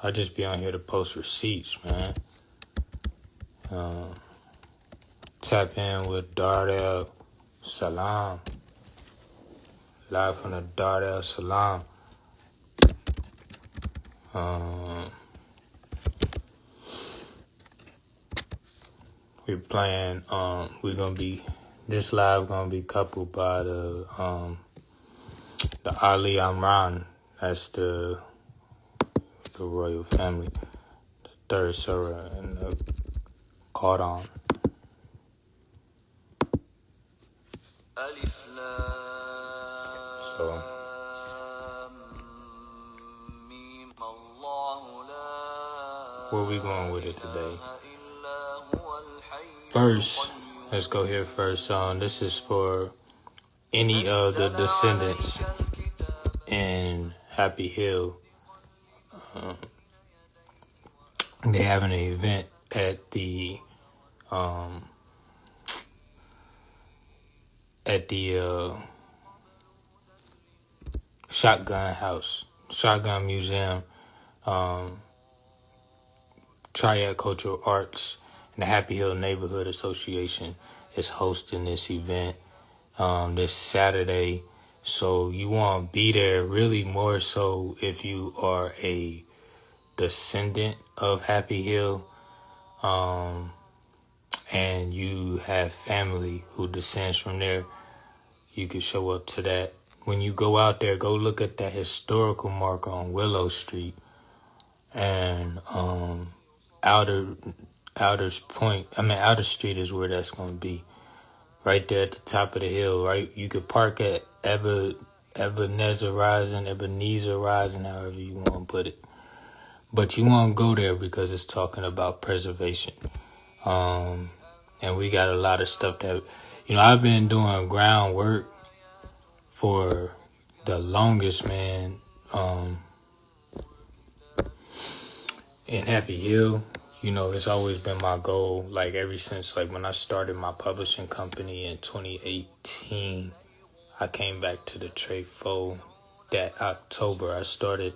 I just be on here to post receipts, man. Tap in with Darrell Salam. Live from the Darrell Salam. We're playing, this live gonna be coupled by the Ali Amran. That's the royal family. The third surah in the Quran. So, where we going with it today? First, let's go here first. This is for any of the descendants in Happy Hill. They having an event at the Shotgun Museum, Triad Cultural Arts, and the Happy Hill Neighborhood Association is hosting this event this Saturday. So you want to be there, really more so if you are a descendant of Happy Hill, and you have family who descends from there. You can show up to that. When you go out there, go look at that historical marker on Willow Street and Outer Street is where that's going to be. Right there at the top of the hill, right? You could park at Ebenezer Rising, however you want to put it. But you want to go there because it's talking about preservation. And we got a lot of stuff that, I've been doing groundwork for the longest, man, in Happy Hill. It's always been my goal, like ever since, like when I started my publishing company in 2018, I came back to the Trade Fo that October. I started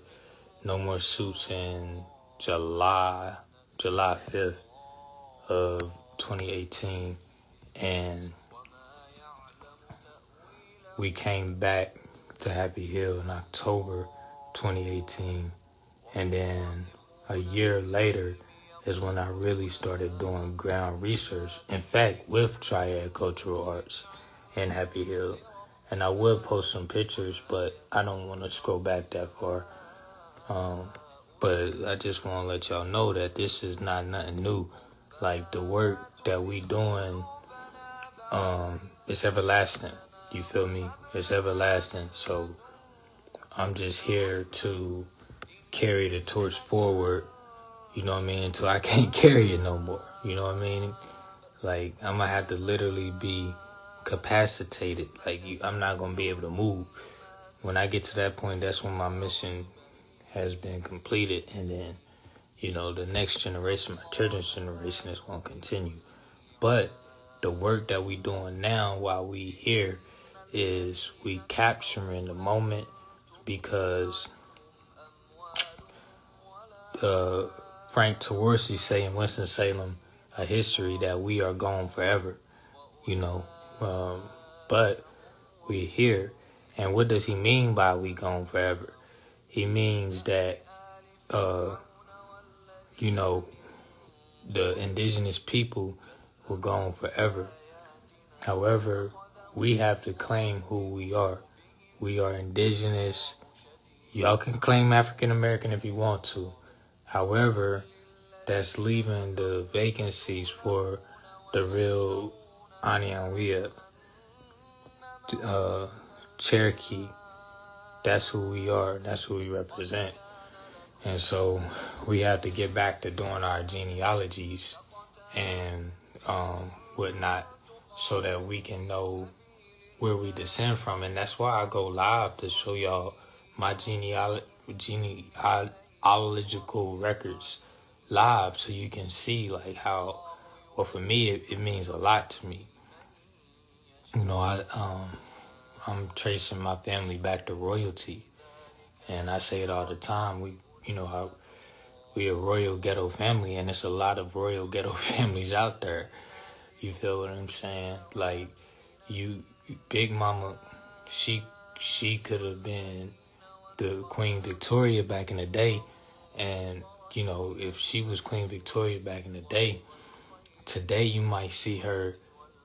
No More Suits in July 5th of 2018, and we came back to Happy Hill in October 2018, and then a year later is when I really started doing ground research, in fact, with Triad Cultural Arts in Happy Hill. And I will post some pictures, but I don't want to scroll back that far. But I just want to let y'all know that this is not nothing new. Like, the work that we doing, it's everlasting. You feel me? It's everlasting. So I'm just here to carry the torch forward, until I can't carry it no more. You know what I mean? Like, I'm going to have to literally be capacitated. Like, I'm not going to be able to move. When I get to that point, that's when my mission has been completed. And then, the next generation, my children's generation, is going to continue. But the work that we doing now while we here is we capturing the moment, because Frank Tawarsi say in Winston-Salem, a history that we are gone forever, but we're here. And what does he mean by we gone forever? He means that, the indigenous people were gone forever. However, we have to claim who we are. We are indigenous. Y'all can claim African American if you want to. However, that's leaving the vacancies for the real Anyanwea, Cherokee. That's who we are. That's who we represent. And so we have to get back to doing our genealogies and whatnot, so that we can know where we descend from. And that's why I go live, to show y'all my genealogical records live, so you can see like how, well, for me it means a lot to me. I'm tracing my family back to royalty, and I say it all the time. We a royal ghetto family, and it's a lot of royal ghetto families out there. You feel what I'm saying? Like, Big Mama, she could have been the Queen Victoria back in the day, and if she was Queen Victoria back in the day, today you might see her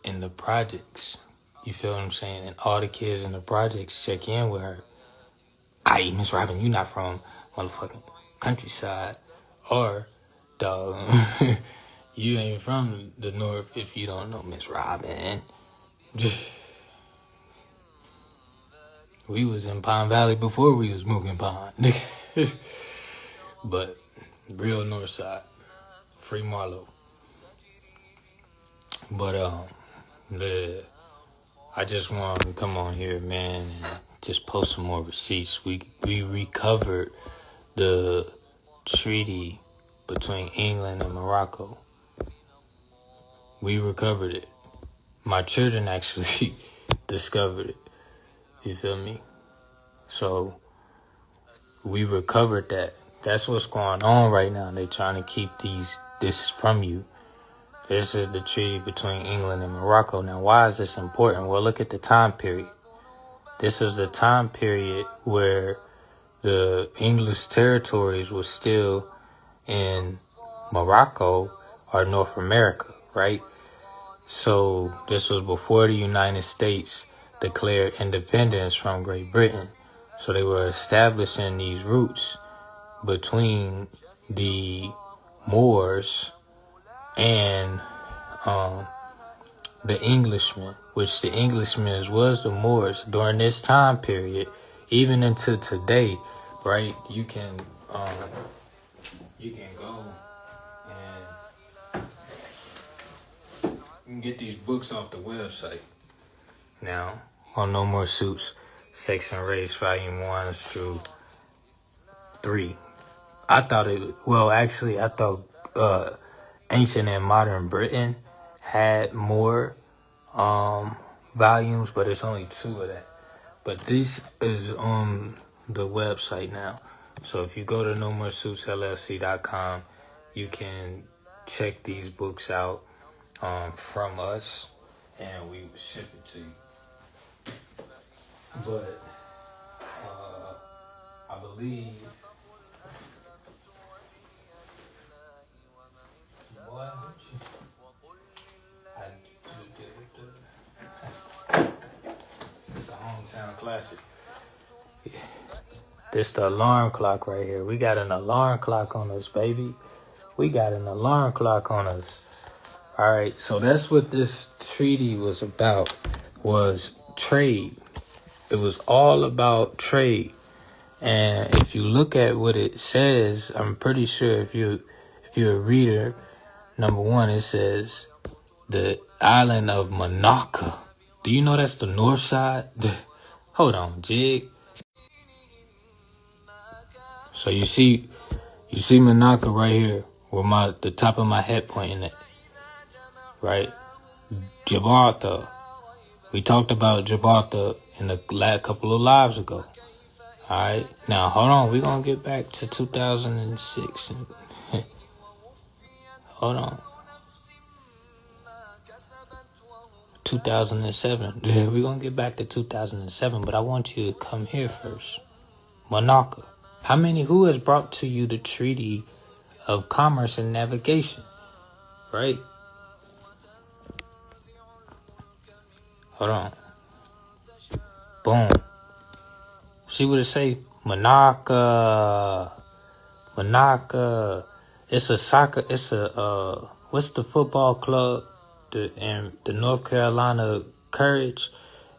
in the projects. You feel what I'm saying? And all the kids in the projects check in with her. Aye, Miss Robin, you not from motherfucking countryside, or dog, you ain't from the north if you don't know Miss Robin. We was in Pine Valley before we was smoking pine. But real north side, free Marlowe. But I just want to come on here, man, and just post some more receipts. We recovered the treaty between England and Morocco. We recovered it. My children actually discovered it. You feel me? So we recovered that. That's what's going on right now. They're trying to keep this from you. This is the treaty between England and Morocco. Now, why is this important? Well, look at the time period. This is the time period where the English territories were still in Morocco or North America, right? So this was before the United States declared independence from Great Britain. So they were establishing these roots between the Moors and the Englishmen, which the Englishmen was the Moors during this time period, even into today, right? You can go and you can get these books off the website now on No More Suits, Sex and Race, Volume 1 through 3. I thought Ancient and Modern Britain had more volumes, but it's only 2 of that. But this is on the website now. So if you go to nomoresuitsllc.com, you can check these books out from us, and we will ship it to you. But I believe, it's a hometown classic. Yeah. This the alarm clock right here. We got an alarm clock on us, baby. We got an alarm clock on us. All right, so that's what this treaty was about, was trade. It was all about trade. And if you look at what it says, I'm pretty sure if you're a reader, number 1, it says the island of Monaco. Do you know that's the north side? Hold on, jig. So you see Monaco right here, where the top of my head pointing at, right? Gibraltar. We talked about Gibraltar in the last couple of lives ago. All right. Now hold on. We're gonna get back to 2006. Hold on. 2007. We're gonna get back to 2007, but I want you to come here first. Monaco. Who has brought to you the Treaty of Commerce and Navigation? Right? Hold on. Boom. See what it say? Monaco. It's a soccer. What's the football club? The North Carolina Courage.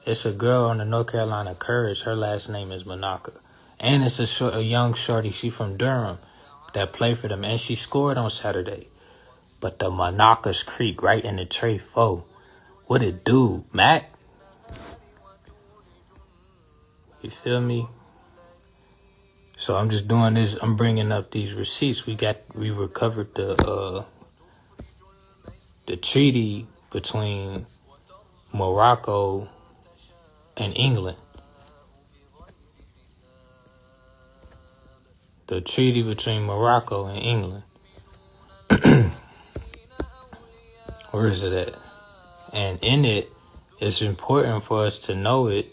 It's a girl on the North Carolina Courage. Her last name is Monaco. And it's a young shorty. She from Durham that played for them. And she scored on Saturday. But the Monaco's Creek right in the tray 4. What it do, Matt? You feel me? So I'm just doing this. I'm bringing up these receipts. We recovered the treaty between Morocco and England. the treaty between Morocco and England. Where is it at? And in it, it's important for us to know it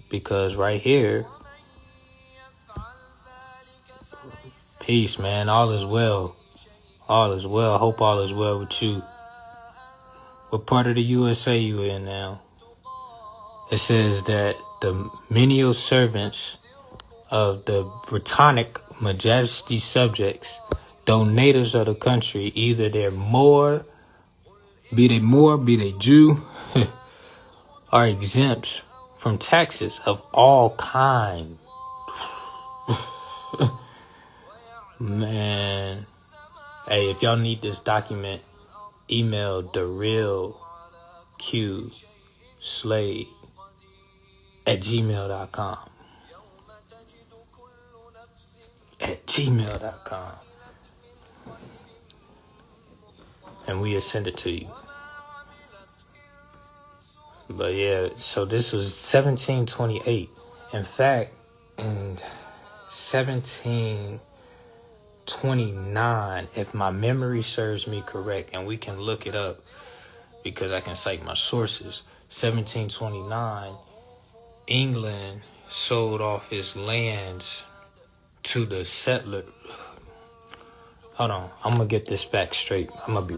because right here, peace, man. All is well. All is well. Hope all is well with you. What part of the USA you in now? It says that the menial servants of the Britannic Majesty subjects, though natives of the country, either they're Moor, be they Jew, are exempt from taxes of all kinds. Man. Hey, if y'all need this document, email darrellqslade @gmail.com. @gmail.com. And we'll send it to you. But yeah, so this was 1728. In fact, in 1729, if my memory serves me correct, and we can look it up because I can cite my sources, 1729, England sold off its lands to the settler. Hold on, I'm gonna get this back straight. I'm gonna be.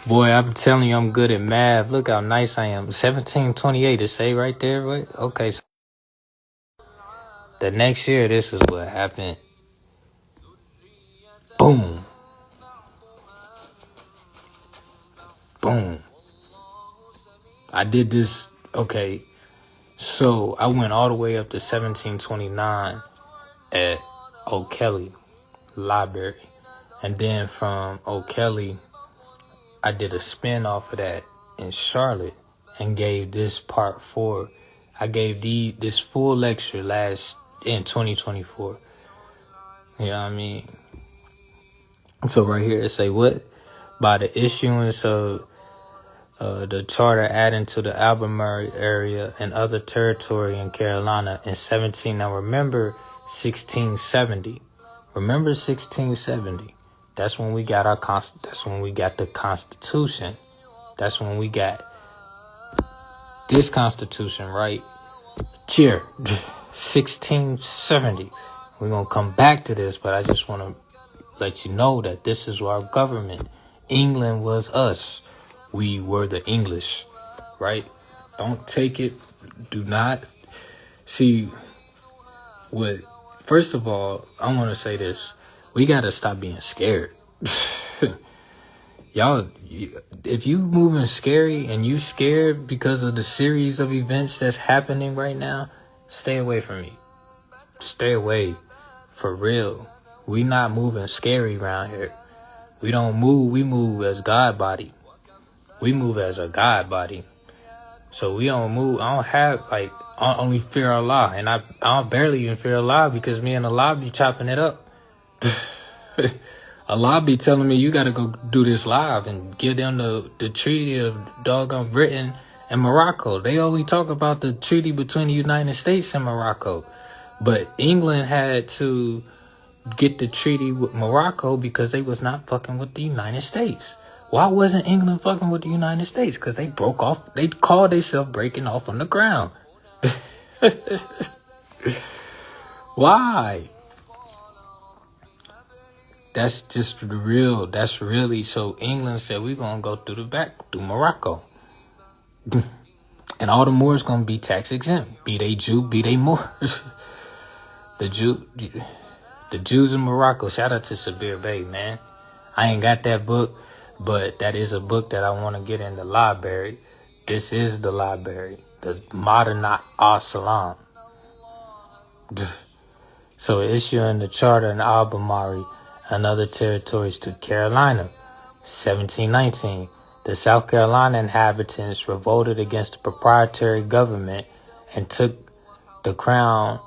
Boy, I'm telling you, I'm good at math. Look how nice I am. 1728 to say right there, right? Okay, so the next year, this is what happened. Boom. Boom. I did this. Okay, so I went all the way up to 1729 at O'Kelly Library. And then from O'Kelly, I did a spin off of that in Charlotte and gave this part 4. I gave this full lecture in 2024. You know what I mean? So right here it say what? By the issuance of the charter adding to the Albemarle area and other territory in Carolina in 17. Now remember 1670. Remember 1670. That's when we got that's when we got the Constitution. That's when we got this Constitution, right? Cheer. 1670. We're going to come back to this, but I just want to let you know that this is our government. England was us. We were the English, right? Don't take it. Do not see what. First of all, I want to say this. We got to stop being scared. Y'all, if you moving scary and you scared because of the series of events that's happening right now, stay away from me. Stay away. For real. We not moving scary around here. We don't move. We move as God body. We move as a God body. So we don't move. I don't have, I only fear Allah. And I don't barely even fear Allah because me and Allah be chopping it up. Allah be telling me you gotta go do this live and give them the treaty of doggone Britain and Morocco. They only talk about the treaty between the United States and Morocco. But England had to get the treaty with Morocco because they was not fucking with the United States. Why wasn't England fucking with the United States? Because they broke off. They called themselves breaking off on the ground. Why? That's just real. That's really. So England said we're going to go through Morocco. And all the Moors going to be tax exempt. Be they Jew, be they Moors. The Jews in Morocco. Shout out to Sabir Bey, man. I ain't got that book, but that is a book that I want to get in the library. This is the library. The Madanat al-Salam. So issuing the charter in Albemarle and other territories to Carolina. 1719. The South Carolina inhabitants revolted against the proprietary government and took the crown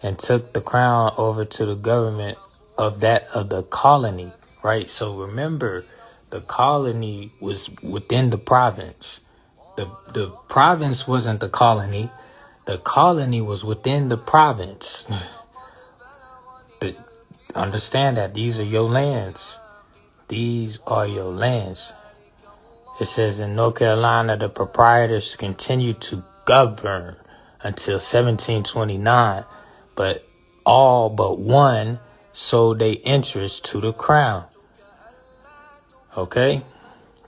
over to the government of the colony, right? So remember, the colony was within the province. The province wasn't the colony. The colony was within the province. But understand that these are your lands. These are your lands. It says in North Carolina, the proprietors continued to govern until 1729, but all but one sold their interest to the crown. Okay?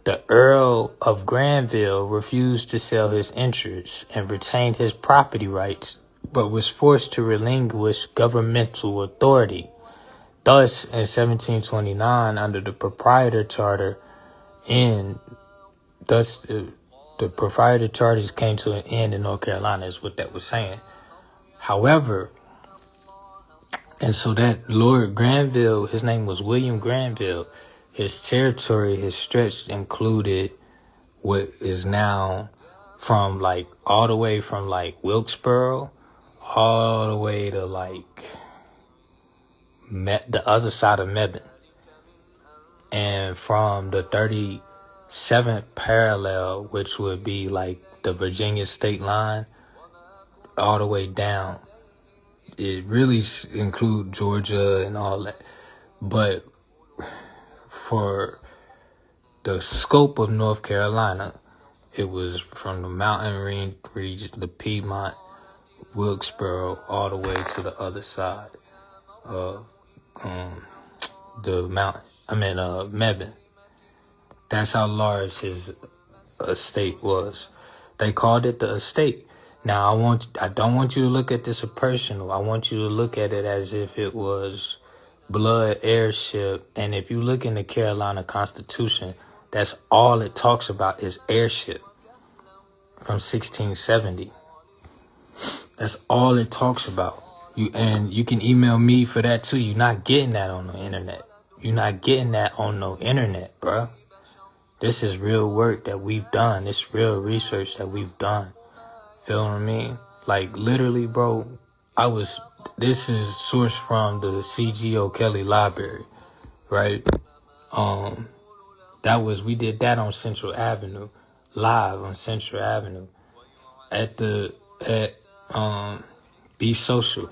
The Earl of Granville refused to sell his interests and retained his property rights, but was forced to relinquish governmental authority. Thus, in 1729, under the proprietor charter, the proprietor charters came to an end in North Carolina, is what that was saying. However, and so that Lord Granville, his name was William Granville, his territory, his stretch included what is now from like all the way from like Wilkesboro all the way to like the other side of Mebane. And from the 37th parallel, which would be like the Virginia state line, all the way down. It really include Georgia and all that. But for the scope of North Carolina, it was from the mountain region, the Piedmont, Wilkesboro, all the way to the other side of the mountain. Mebane. That's how large his estate was. They called it the estate. Now, I don't want you to look at this as personal. I want you to look at it as if it was blood heirship. And if you look in the Carolina Constitution, that's all it talks about is heirship from 1670. That's all it talks about. And you can email me for that too. You're not getting that on the internet. You're not getting that on no internet, bro. This is real work that we've done. It's real research that we've done. Feel what I mean? Like, literally, bro, this is sourced from the C.G.O. Kelly Library, right? We did that on Central Avenue, live on Central Avenue, at Be Social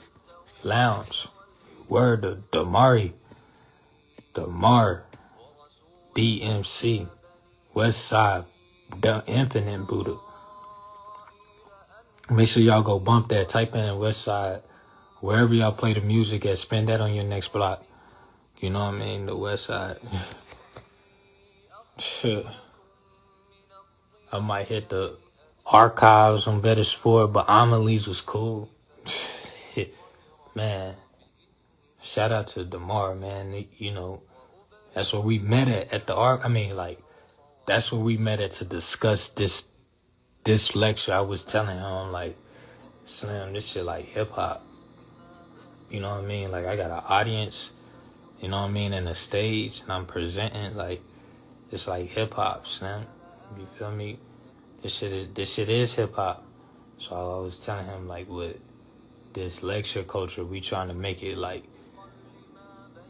Lounge. Word of Damar, DMC, West Side, the Infinite Buddha. Make sure y'all go bump that. Type in West Side, wherever y'all play the music at. Spin that on your next block. You know what I mean? The West Side. I might hit the archives on Better Sport, but Amelie's was cool. Man, shout out to Damar, man. You know, that's where we met at the arc. That's where we met at to discuss this lecture. I was telling him, like, Slim, this shit like hip hop. You know what I mean? Like, I got an audience, you know what I mean, and a stage, and I'm presenting, like, it's like hip hop, Slim. You feel me? This shit is hip hop. So I was telling him, like, with this lecture culture, we trying to make it like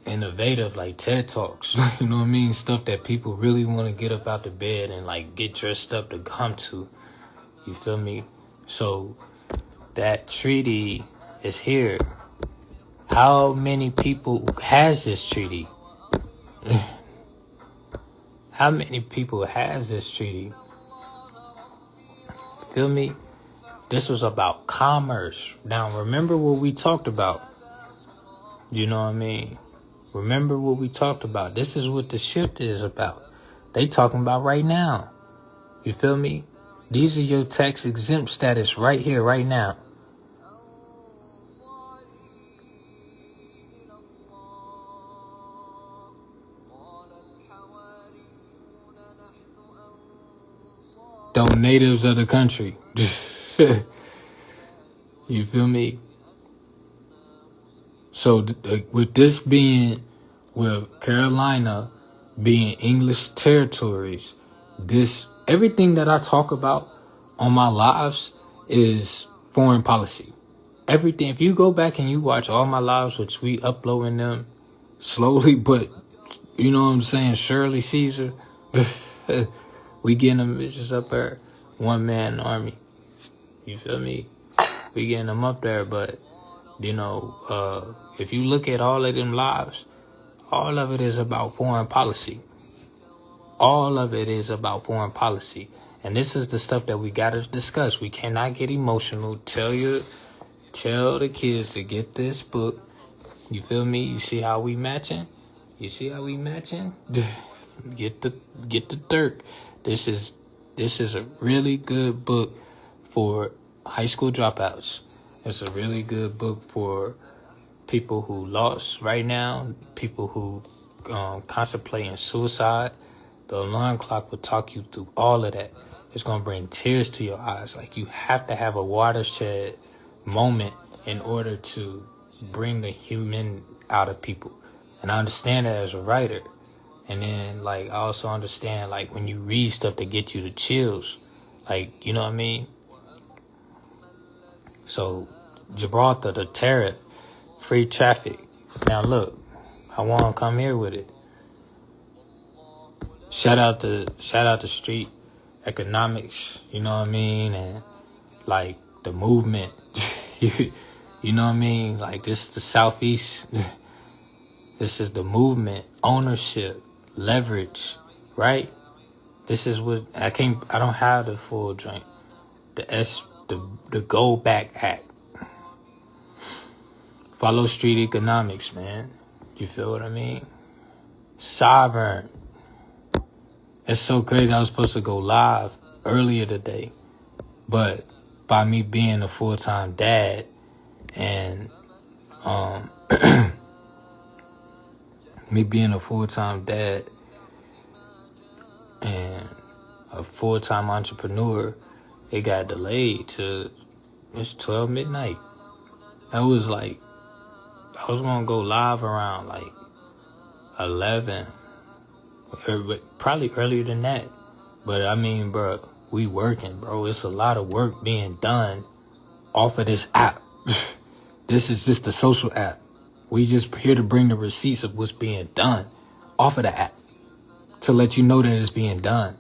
innovative, like TED Talks. You know what I mean? Stuff that people really want to get up out the bed and like get dressed up to come to. You feel me? So that treaty is here. How many people has this treaty? How many people has this treaty? Feel me? This was about commerce. Now, remember what we talked about. You know what I mean? Remember what we talked about. This is what the shift is about. They talking about right now. You feel me? These are your tax exempt status right here, right now. Those natives of the country. You feel me? So with this being, with Carolina being English territories, everything that I talk about on my lives is foreign policy. Everything. If you go back and you watch all my lives, which we uploading them slowly, but you know what I'm saying, Shirley Caesar, we getting them bitches up there. one-man army. You feel me? We getting them up there, but, if you look at all of them lives, all of it is about foreign policy. All of it is about foreign policy. And this is the stuff that we gotta discuss. We cannot get emotional. Tell the kids to get this book. You feel me? You see how we matching? Get the dirt. This is a really good book for high school dropouts. It's a really good book for people who lost right now, people who contemplating suicide. The alarm clock will talk you through all of that. It's going to bring tears to your eyes. Like, you have to have a watershed moment in order to bring the human out of people. And I understand that as a writer. And then, I also understand, when you read stuff that get you the chills. You know what I mean? So, Gibraltar, the tariff, free traffic. Now, look, I want to come here with it. Shout out to street economics, you know what I mean? And, the movement, you know what I mean? This is the Southeast. This is the movement, ownership, leverage, right? This is what I don't have the full drink. The Go Back Act. Follow street economics, man. You feel what I mean? Sovereign. It's so crazy. I was supposed to go live earlier today, but by me being a full-time dad and me being a full-time dad and a full-time entrepreneur, it got delayed to it's 12 midnight. That was I was gonna go live around 11. Probably earlier than that. But I mean, bro, we working, bro. It's a lot of work being done off of this app. This is just a social app. We just here to bring the receipts of what's being done off of the app to let you know that it's being done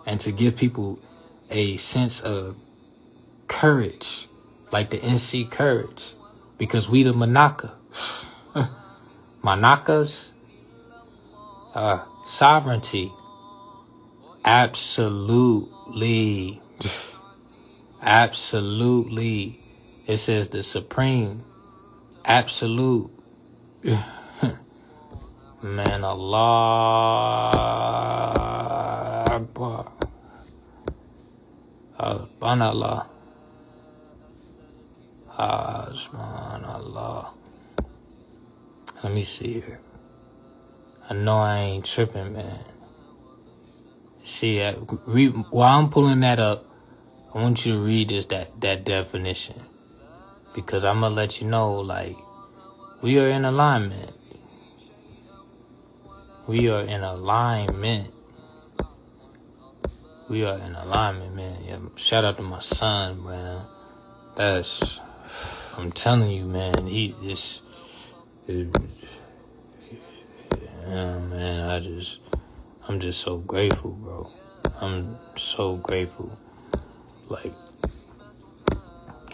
and to give people a sense of courage, like the NC courage, because we the Manaka. Manakas. Sovereignty. Absolutely. Absolutely. It says the supreme. Absolute. Man, Allah Akbar. Subhanallah. Subhanallah. Let me see here. I know I ain't tripping, man. See, while I'm pulling that up, I want you to read that definition. Because I'm going to let you know, we are in alignment. We are in alignment. We are in alignment, man. Yeah, shout out to my son, man. I'm telling you, man, man, I'm just so grateful, bro. I'm so grateful.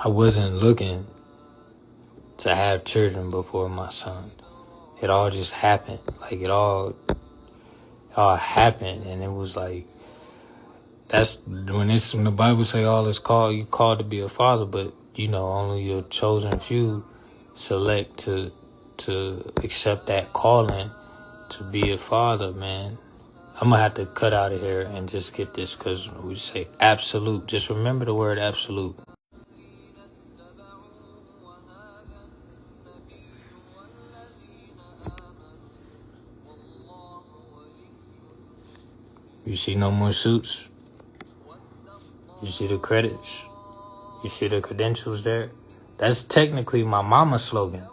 I wasn't looking to have children before my son. It all just happened. It all happened, and it was that's when the Bible say all is called, you called to be a father, but only your chosen few select to accept that calling to be a father, man. I'm gonna have to cut out of here and just get this, because we say absolute. Just remember the word absolute. You see no more suits? You see the credits? You see the credentials there? That's technically my mama's slogan.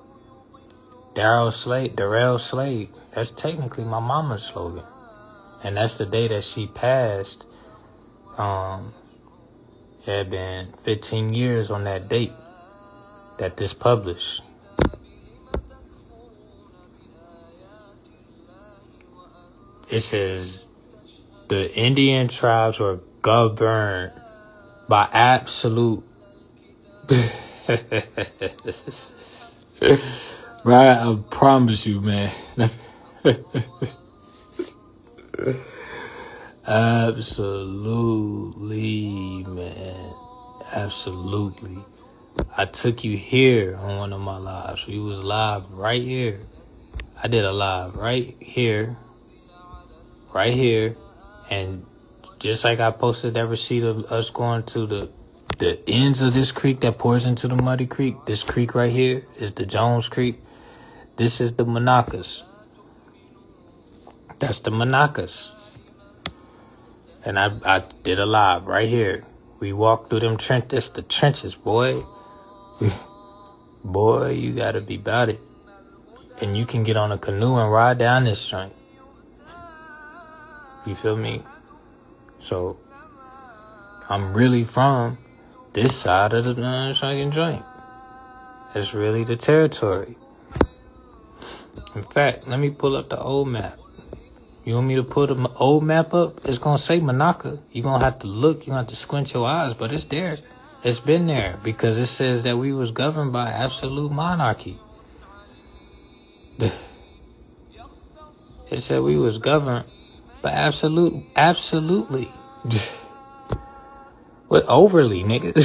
Darrellqslade. That's technically my mama's slogan. And that's the day that she passed. It had been 15 years on that date that this published. It says the Indian tribes were governed by absolute. Right, I promise you, man. Absolutely, man. Absolutely. I took you here on one of my lives. We was live right here. I did a live right here. And just like I posted that receipt of us going to the ends of this creek that pours into the Muddy Creek, this creek right here is the Jones Creek. This is the Monakas. That's the Monakas. And I did a live right here. We walked through them trenches. That's the trenches, boy. Boy, you gotta be about it. And you can get on a canoe and ride down this joint. You feel me? So, I'm really from this side of the fucking joint. It's really the territory. In fact, let me pull up the old map. You want me to put an old map up? It's going to say Monaca. You're going to have to look. You're going to have to squint your eyes, but it's there. It's been there because it says that we was governed by absolute monarchy. It said we was governed by absolutely. What overly, nigga?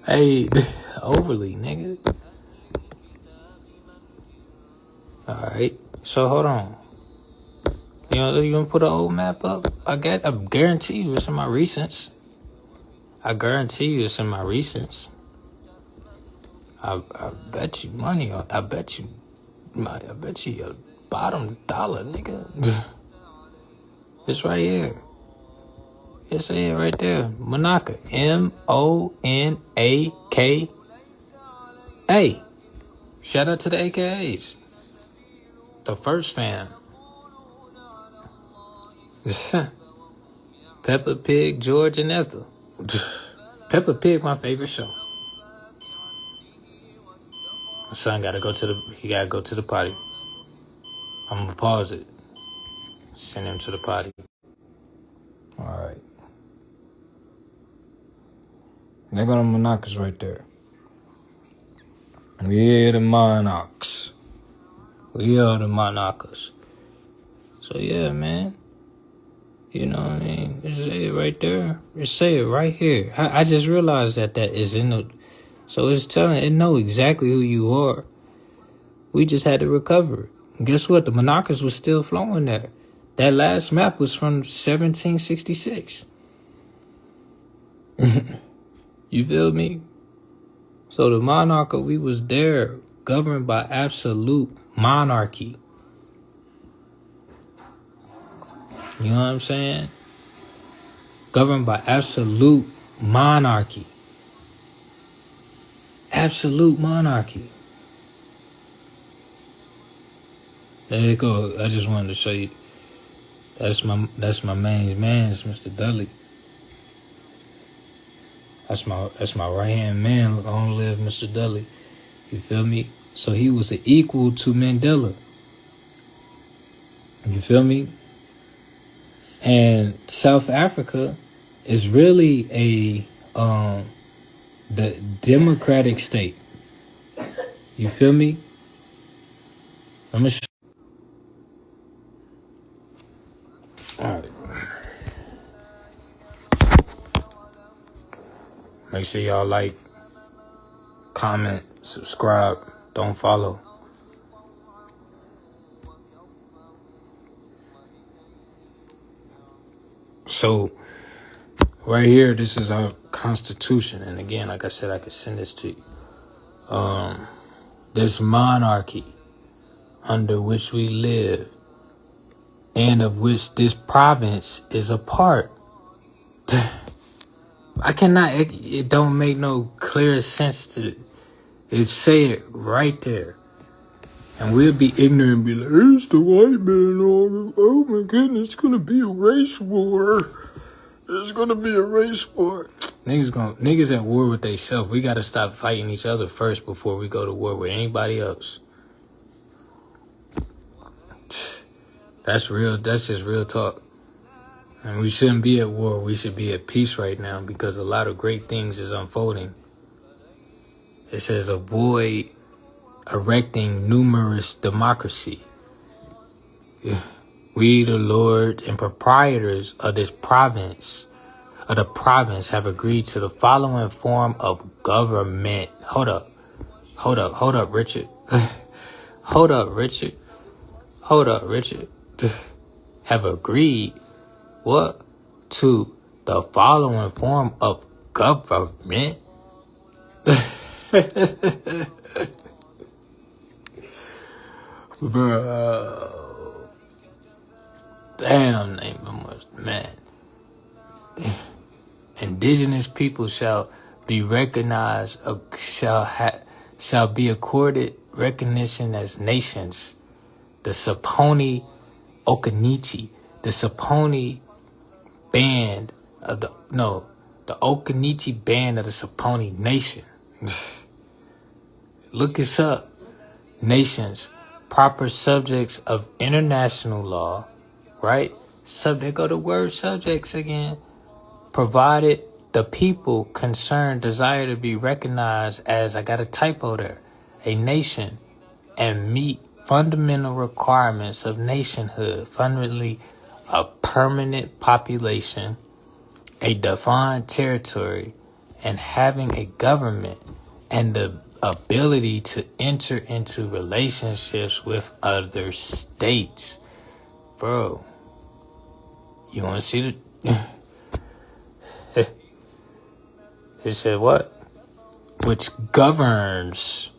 Hey, overly, nigga. Alright, so hold on. You know, you gonna put an old map up? I guarantee you it's in my recents. I bet you money. I bet you a bottom dollar, nigga. It's right here. It's it right there. Monaca. Monaka. Shout out to the AKAs. The first fam. Peppa Pig, George, and Ethel. Peppa Pig, my favorite show. My son gotta go to the potty. I'm gonna pause it. Send him to the potty. Alright. They're gonna Monaca's right there. We are the Monarchs. We are the Monakas. So yeah, man. You know what I mean? Just say it right there. Just say it right here. I just realized that is in the... So it's telling... It know exactly who you are. We just had to recover it. And guess what? The Monakas was still flowing there. That last map was from 1766. You feel me? So the monarchy, we was there, governed by absolute monarchy. You know what I'm saying? Governed by absolute monarchy. Absolute monarchy. There you go. I just wanted to show you. That's my main man's Mr. Dudley. That's my right hand man. Long live Mr. Dudley. You feel me? So he was an equal to Mandela. You feel me? And South Africa is really the democratic state. You feel me? I'm gonna show. All right. Make sure y'all like, comment, subscribe, don't follow. So, right here, this is our Constitution. And again, like I said, I could send this to you. This monarchy under which we live and of which this province is a part. It don't make no clear sense to it. Say it right there. And we'll be ignorant and be like, it's the white man. Oh my goodness, it's going to be a race war. It's going to be a race war. Niggas at war with themselves. We got to stop fighting each other first before we go to war with anybody else. That's real. That's just real talk. And we shouldn't be at war. We should be at peace right now because a lot of great things is unfolding. It says avoid erecting numerous democracy. We, the Lord and proprietors of this province, have agreed to the following form of government. Hold up, Richard. Hold up, Richard. Have agreed what? To the following form of government? Bro. Damn, man. Indigenous people shall be recognized, shall be accorded recognition as nations. The Saponi Okanichi, the Saponi band of the Okanichi band of the Saponi Nation. Look this up. Nations, proper subjects of international law, right? Subject, go to word subjects again. Provided the people concerned desire to be recognized as, I got a typo there, a nation, and meet fundamental requirements of nationhood, fundamentally a permanent population, a defined territory, and having a government, and the ability to enter into relationships with other states. Bro, you want to see the... It said what? Which governs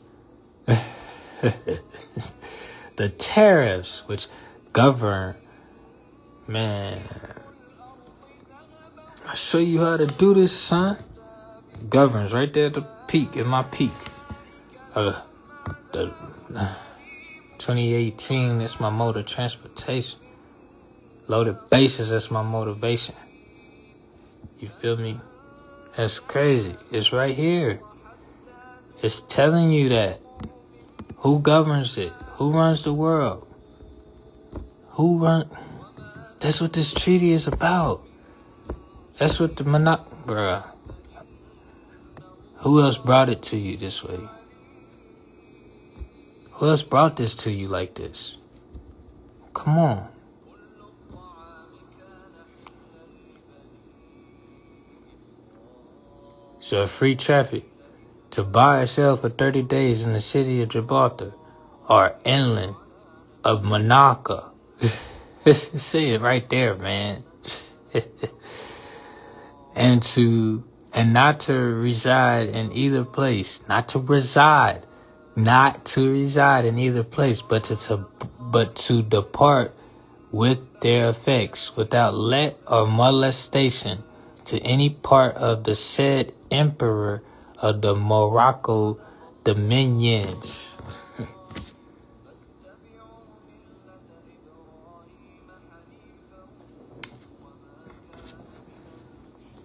the tariffs, which govern, man. I'll show you how to do this, son. Governs right there at the peak, at my peak. The 2018, that's my mode of transportation. Loaded bases, that's my motivation. You feel me? That's crazy. It's right here. It's telling you that. Who governs it? Who runs the world? That's what this treaty is about. That's what the bruh. Who else brought it to you this way? Who else brought this to you like this? Come on. So free traffic to buy or sell for 30 days in the city of Gibraltar or inland of Monaco. See it right there, man. and not to reside in either place. Not to reside in either place, but to depart with their effects without let or molestation to any part of the said emperor of the Morocco dominions.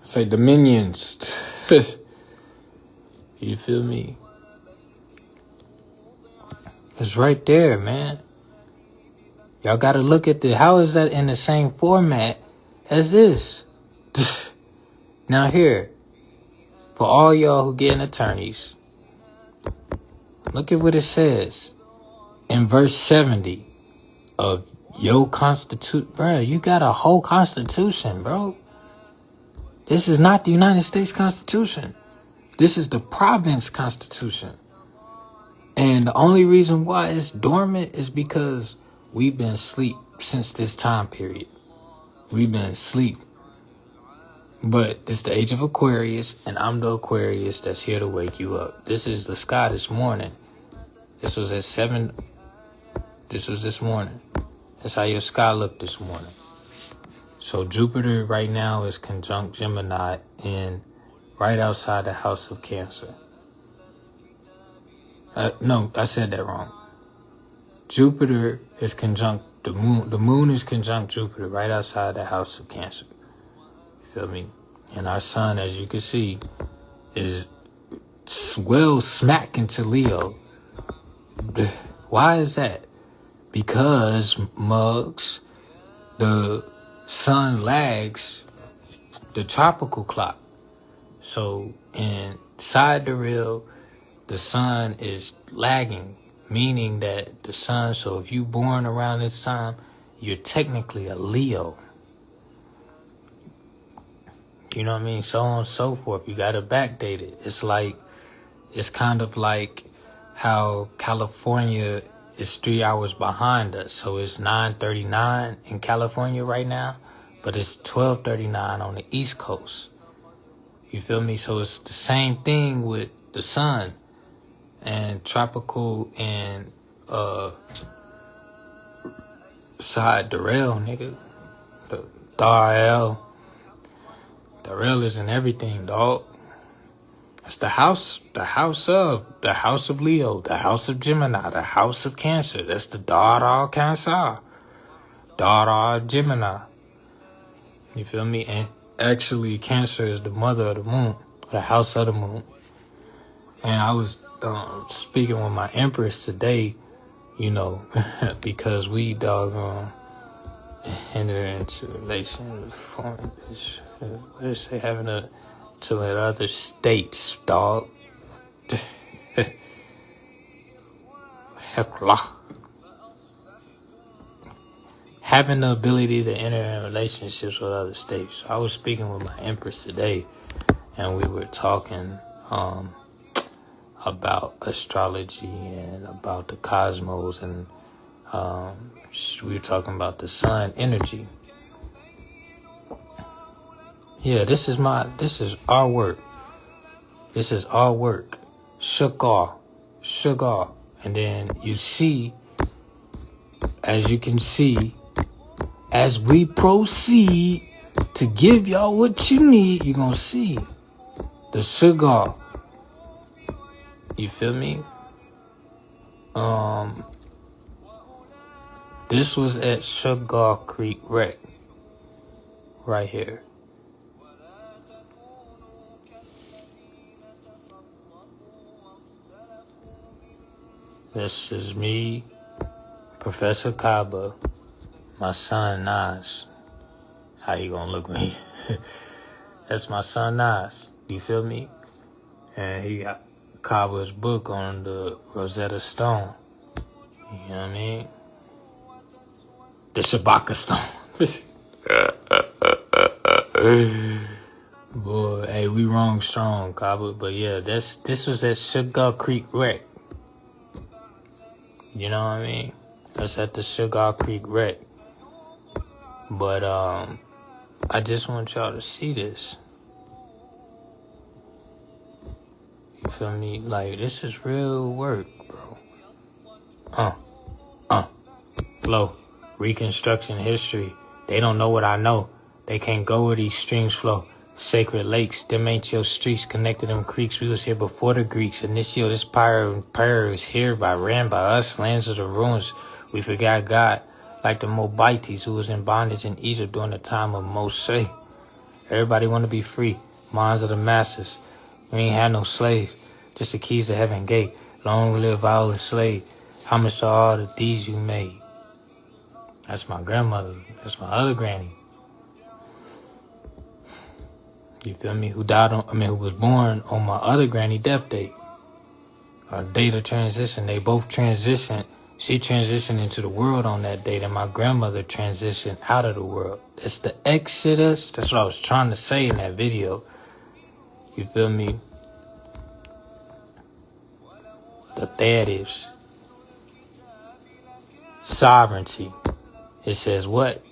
Say dominions. You feel me? It's right there, man. Y'all gotta look at how is that in the same format as this? Now here, for all y'all who getting attorneys, look at what it says in verse 70 of your constitution. Bro, you got a whole constitution, bro. This is not the United States Constitution. This is the province constitution. And the only reason why it's dormant is because we've been asleep since this time period. We've been asleep. But this is the age of Aquarius, and I'm the Aquarius that's here to wake you up. This is the sky this morning. This was at 7. This was this morning. That's how your sky looked this morning. So Jupiter right now is conjunct Gemini right outside the house of Cancer. No, I said that wrong. Jupiter is conjunct the moon. The moon is conjunct Jupiter right outside the house of Cancer. Feel me? And our sun, as you can see, is well smack into Leo. Why is that? Because mugs, the sun lags the tropical clock. So inside the real, the sun is lagging, meaning that the sun, so if you born around this time, you're technically a Leo. You know what I mean? So on and so forth. You got to backdate it. It's kind of like how California is 3 hours behind us. So it's 9:39 in California right now, but it's 12:39 on the East Coast. You feel me? So it's the same thing with the sun and tropical and side Darrell, nigga. The Darrell is in everything, dog. It's the house of Leo, the house of Gemini, the house of Cancer. That's the darrellqslade, Gemini. You feel me? And actually, Cancer is the mother of the moon, the house of the moon. And I was speaking with my Empress today, you know, because we enter into relations, what is it, having to let other states, dog. Having the ability to enter in relationships with other states. So I was speaking with my Empress today, and we were talking about astrology and about the cosmos, and we were talking about the sun energy. Yeah, this is our work. This is our work. Sugar. And then you see, as you can see, as we proceed to give y'all what you need, you're going to see the sugar. You feel me? This was at Sugar Creek Wreck. Right here. This is me, Professor Kaba, my son Nas. How you gonna look at me? That's my son Nas. You feel me? And he got Kaba's book on the Rosetta Stone. You know what I mean? The Shabaka Stone. Boy, hey, we wrong strong, Kaba. But yeah, this was at Sugar Creek Wreck. You know what I mean? That's at the Sugar Creek Wreck. But I just want y'all to see this. You feel me? Like, this is real work, bro. Flow. Reconstruction history. They don't know what I know. They can't go where these streams flow. Sacred lakes, them ain't your streets, connected them creeks. We was here before the Greeks. Initio, this pyre is here ran by us, lands of the ruins. We forgot God, like the Moabites who was in bondage in Egypt during the time of Moshe. Everybody want to be free, minds of the masses. We ain't had no slaves, just the keys to heaven gate. Long live our slave. Homage to all the deeds you made. That's my grandmother. That's my other granny. You feel me? Who was born on my other granny death date. Our date of transition. They both transitioned. She transitioned into the world on that date, and my grandmother transitioned out of the world. That's the Exodus. That's what I was trying to say in that video. You feel me? The thirds. Sovereignty. It says what?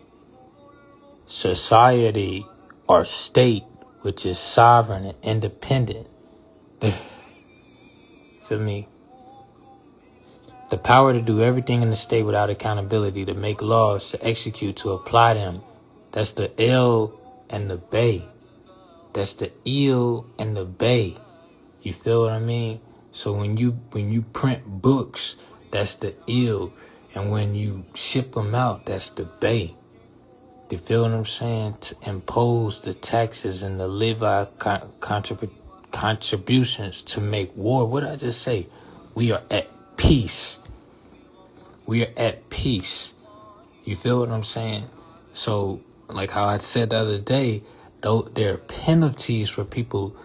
Society or state which is sovereign and independent. Feel me? The power to do everything in the state without accountability, to make laws, to execute, to apply them. That's the L and the Bay. That's the eel and the Bay. You feel what I mean? So when you print books, that's the eel. And when you ship them out, that's the Bay. You feel what I'm saying? To impose the taxes and the Levi contributions to make war. What did I just say? We are at peace. We are at peace. You feel what I'm saying? So like how I said the other day, though there are penalties for people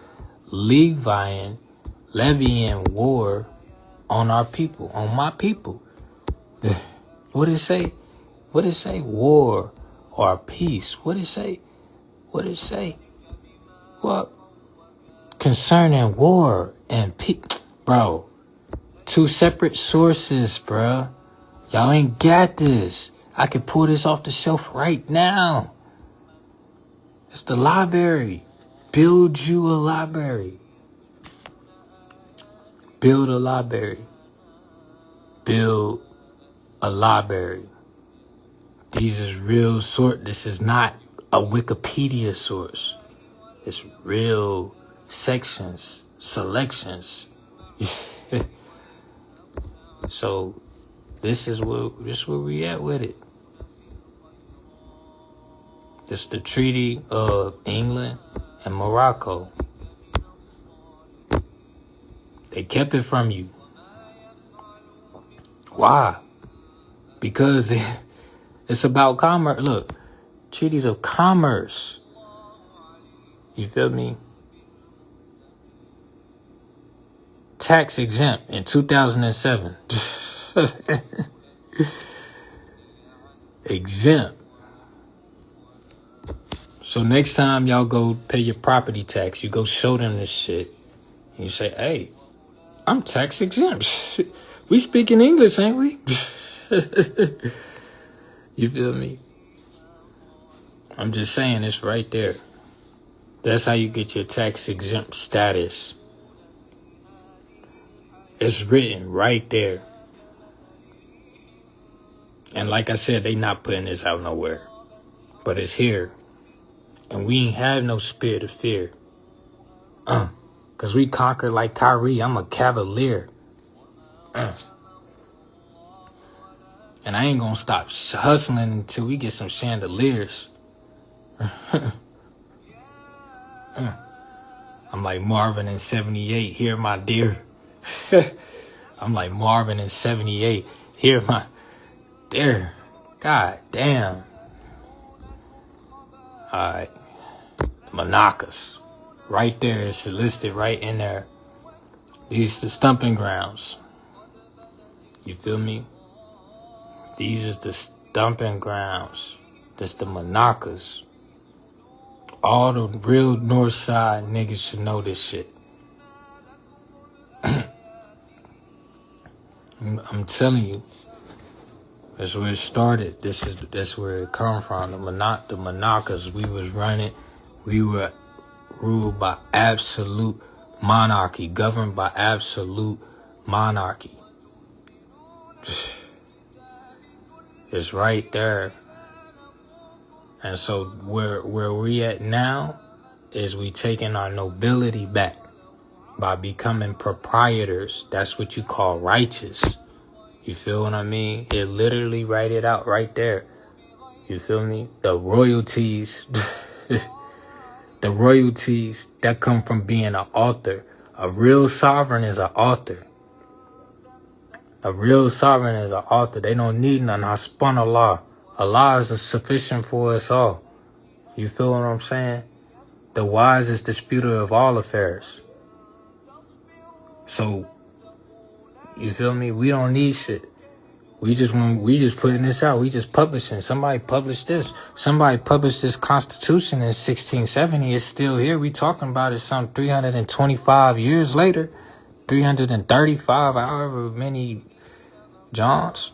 levying war on our people, on my people. What did it say? What did it say? War or peace? What did it say? What did it say? What? Concerning war and peace. Bro, two separate sources, bro. Y'all ain't got this. I can pull this off the shelf right now. It's the library. Build you a library. Build a library. Build a library. These is real this is not a Wikipedia source. It's real selections. So this is where we at with it. It's the Treaty of England and Morocco. They kept it from you. Why? Because it's about commerce. Look, treaties of commerce. You feel me? Tax exempt in 2007. Exempt. So next time y'all go pay your property tax, you go show them this shit. And you say, hey, I'm tax exempt. We speaking English, ain't we? You feel me? I'm just saying, it's right there. That's how you get your tax exempt status. It's written right there. And like I said, they not putting this out nowhere. But it's here. And we ain't have no spirit of fear. Cause we conquered like Kyrie. I'm a cavalier. And I ain't gonna stop hustling until we get some chandeliers. I'm like Marvin in 78. Here, my dear. I'm like Marvin in 78. Here, my dear. God damn. Alright. Monakas. Right there. It's listed right in there. These are the stomping grounds. You feel me? These is the stomping grounds. That's the Monakas. All the real north side niggas should know this shit. I'm telling you. That's where it started. That's where it come from. The Monakas, we was running. We were ruled by absolute monarchy, governed by absolute monarchy. It's right there. And so where we at now is we taking our nobility back by becoming proprietors. That's what you call righteous. You feel what I mean? It literally write it out right there. You feel me? The royalties, the royalties that come from being an author. A real sovereign is an author. A real sovereign is an author. They don't need none. I spun Allah. Allah is sufficient for us all. You feel what I'm saying? The wisest disputer of all affairs. So, you feel me? We don't need shit. We just putting this out. We just publishing. Somebody published this. Somebody published this Constitution in 1670. It's still here. We talking about it some 325 years later. 335, however many Johns.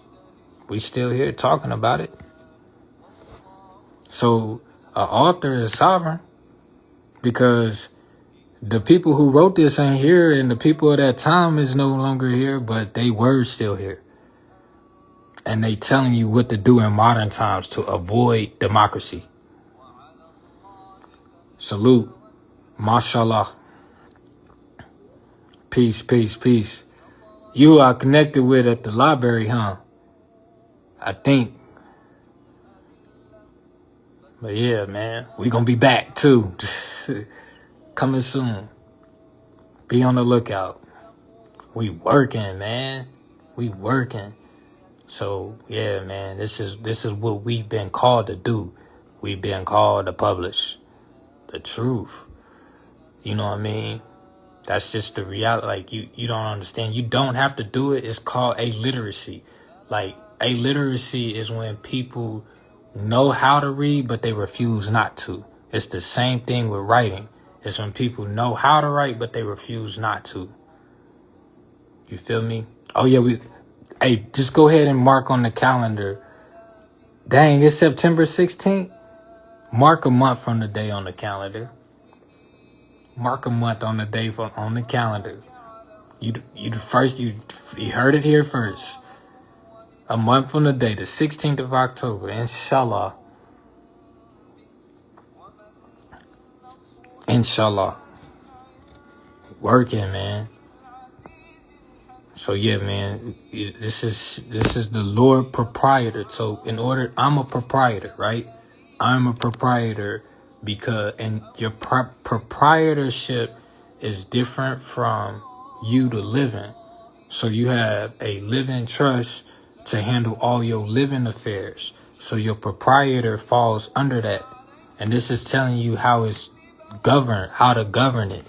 We still here talking about it. So, an author is sovereign because the people who wrote this ain't here, and the people of that time is no longer here, but they were still here. And they telling you what to do in modern times to avoid democracy. Salute. Mashallah. Peace, peace, peace. You are connected with at the library, huh? I think. But yeah, man, we gonna be back too. Coming soon. Be on the lookout. We working, man. We working. So yeah, man, this is what we've been called to do. We've been called to publish the truth. You know what I mean? That's just the reality. Like, you don't understand. You don't have to do it. It's called illiteracy. Like, illiteracy is when people know how to read, but they refuse not to. It's the same thing with writing. It's when people know how to write, but they refuse not to. You feel me? Oh, yeah, hey, just go ahead and mark on the calendar. Dang, it's September 16th? Mark a month from the day on the calendar. Mark a month on the day on the calendar. You heard it here first. A month from the day, the 16th of October, inshallah. Inshallah. Working, man. So yeah, man, this is the Lord proprietor. So I'm a proprietor, right? I'm a proprietor because, and your proprietorship is different from you to living. So you have a living trust to handle all your living affairs. So your proprietor falls under that. And this is telling you how it's governed, how to govern it.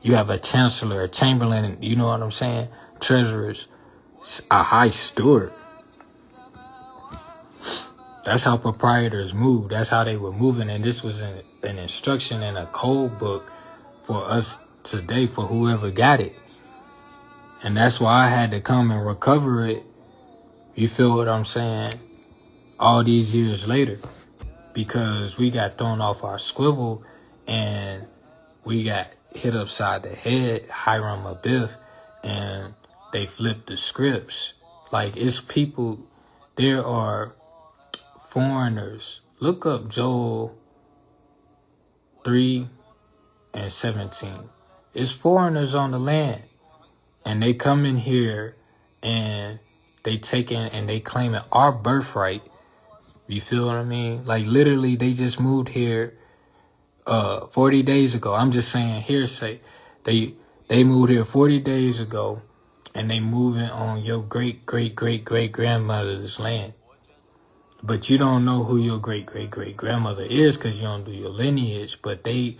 You have a chancellor, a chamberlain, you know what I'm saying? Treasurers, a high steward. That's how proprietors move. That's how they were moving. And this was an instruction in a code book for us today, for whoever got it. And that's why I had to come and recover it. You feel what I'm saying? All these years later. Because we got thrown off our swivel and we got hit upside the head, Hiram Abiff, and they flipped the scripts. Like, it's people, there are foreigners. Look up Joel 3:17. It's foreigners on the land. And they come in here and they take in and they claiming our birthright. You feel what I mean? Like, literally, they just moved here 40 days ago. I'm just saying hearsay. They moved here 40 days ago, and they moving on your great-great-great-great-grandmother's land. But you don't know who your great-great-great-grandmother is because you don't do your lineage. But they,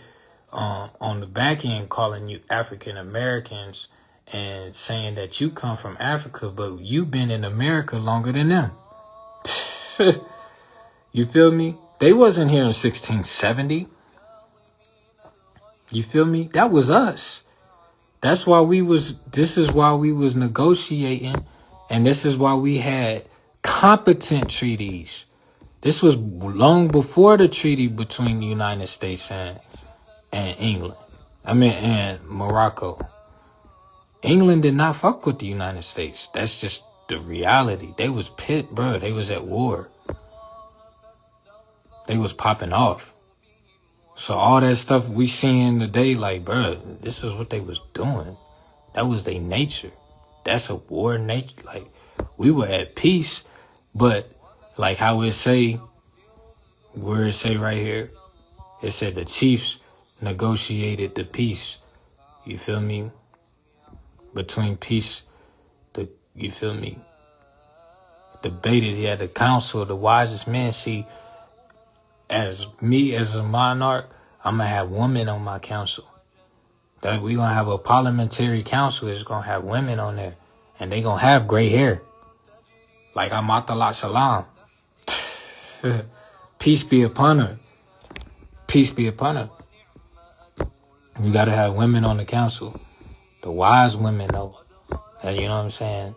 on the back end, calling you African Americans and saying that you come from Africa, but you've been in America longer than them. You feel me? They wasn't here in 1670. You feel me? That was us. This is why we was negotiating, and this is why we had competent treaties. This was long before the treaty between the United States and England. And Morocco. England did not fuck with the United States. That's just the reality. They was bro. They was at war. They was popping off. So all that stuff we seeing today, like, bro, this is what they was doing. That was their nature. That's a war nature. Like, we were at peace, but like how where it say right here, it said the chiefs negotiated the peace. You feel me? Between peace, you feel me? Debated, he had the council of the wisest men. See, as me as a monarch, I'm gonna have women on my council. That we gonna have a parliamentary council. It's gonna have women on there, and they gonna have gray hair, like Amatullah Salam. Peace be upon her. Peace be upon her. You gotta have women on the council, the wise women though. And you know what I'm saying?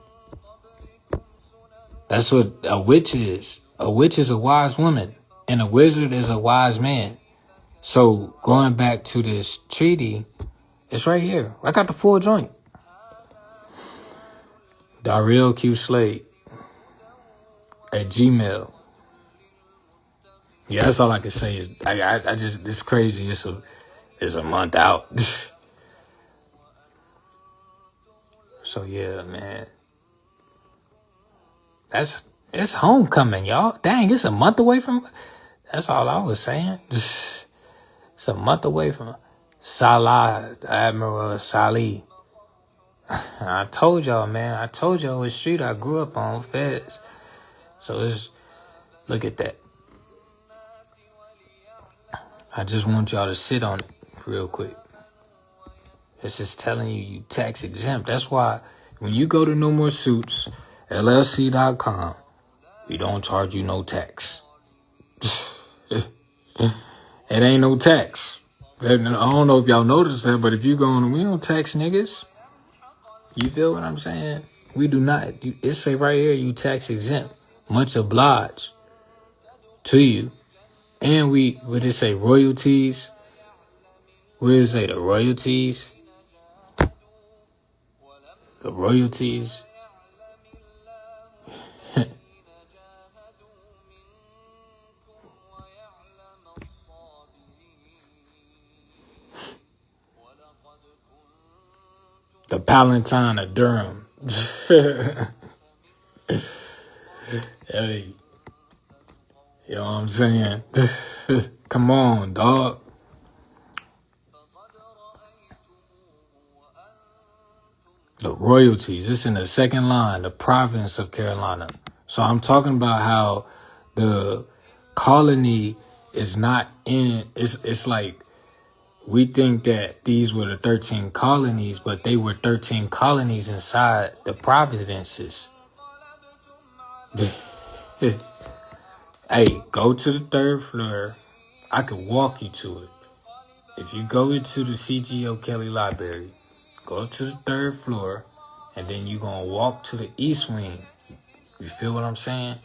That's what a witch is. A witch is a wise woman. And a wizard is a wise man. So going back to this treaty, it's right here. I got the full joint. darrellqslade at Gmail. Yeah, that's all I can say. Is I just, it's crazy. It's a month out. So yeah, man. It's homecoming, y'all. Dang, it's a month away from. That's all I was saying. It's a month away from Salah, Admiral Salih. I told y'all, man. I told y'all what street I grew up on, Feds. So look at that. I just want y'all to sit on it real quick. It's just telling you tax exempt. That's why when you go to No More Suits, LLC.com, we don't charge you no tax. It ain't no tax. I don't know if y'all noticed that, but if you go on, we don't tax niggas. You feel what I'm saying? We do not. It say right here, you tax exempt. Much obliged to you. And what it say, royalties? Where does it say the royalties? The royalties. The Palatine of Durham. Hey. You know what I'm saying? Come on, dog. The royalties. It's in the second line, the province of Carolina. So I'm talking about how the colony is not in. It's like we think that these were the 13 colonies, but they were 13 colonies inside the provinces. Hey, go to the third floor. I could walk you to it. If you go into the C.G.O. Kelly Library, go to the third floor, and then you're going to walk to the east wing. You feel what I'm saying?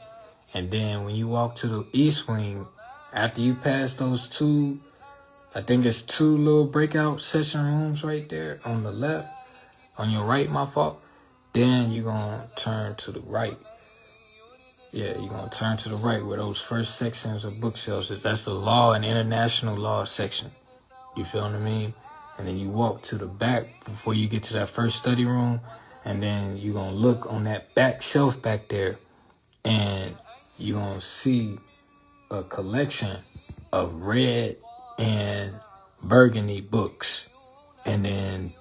And then when you walk to the east wing, after you pass those two, I think it's two little breakout session rooms right there on the left, on your right, my fault, then you're going to turn to the right. Yeah, you're going to turn to the right where those first sections of bookshelves is. That's the law and international law section. You feel what I mean? And then you walk to the back before you get to that first study room. And then you're going to look on that back shelf back there. And you're going to see a collection of red and burgundy books. And then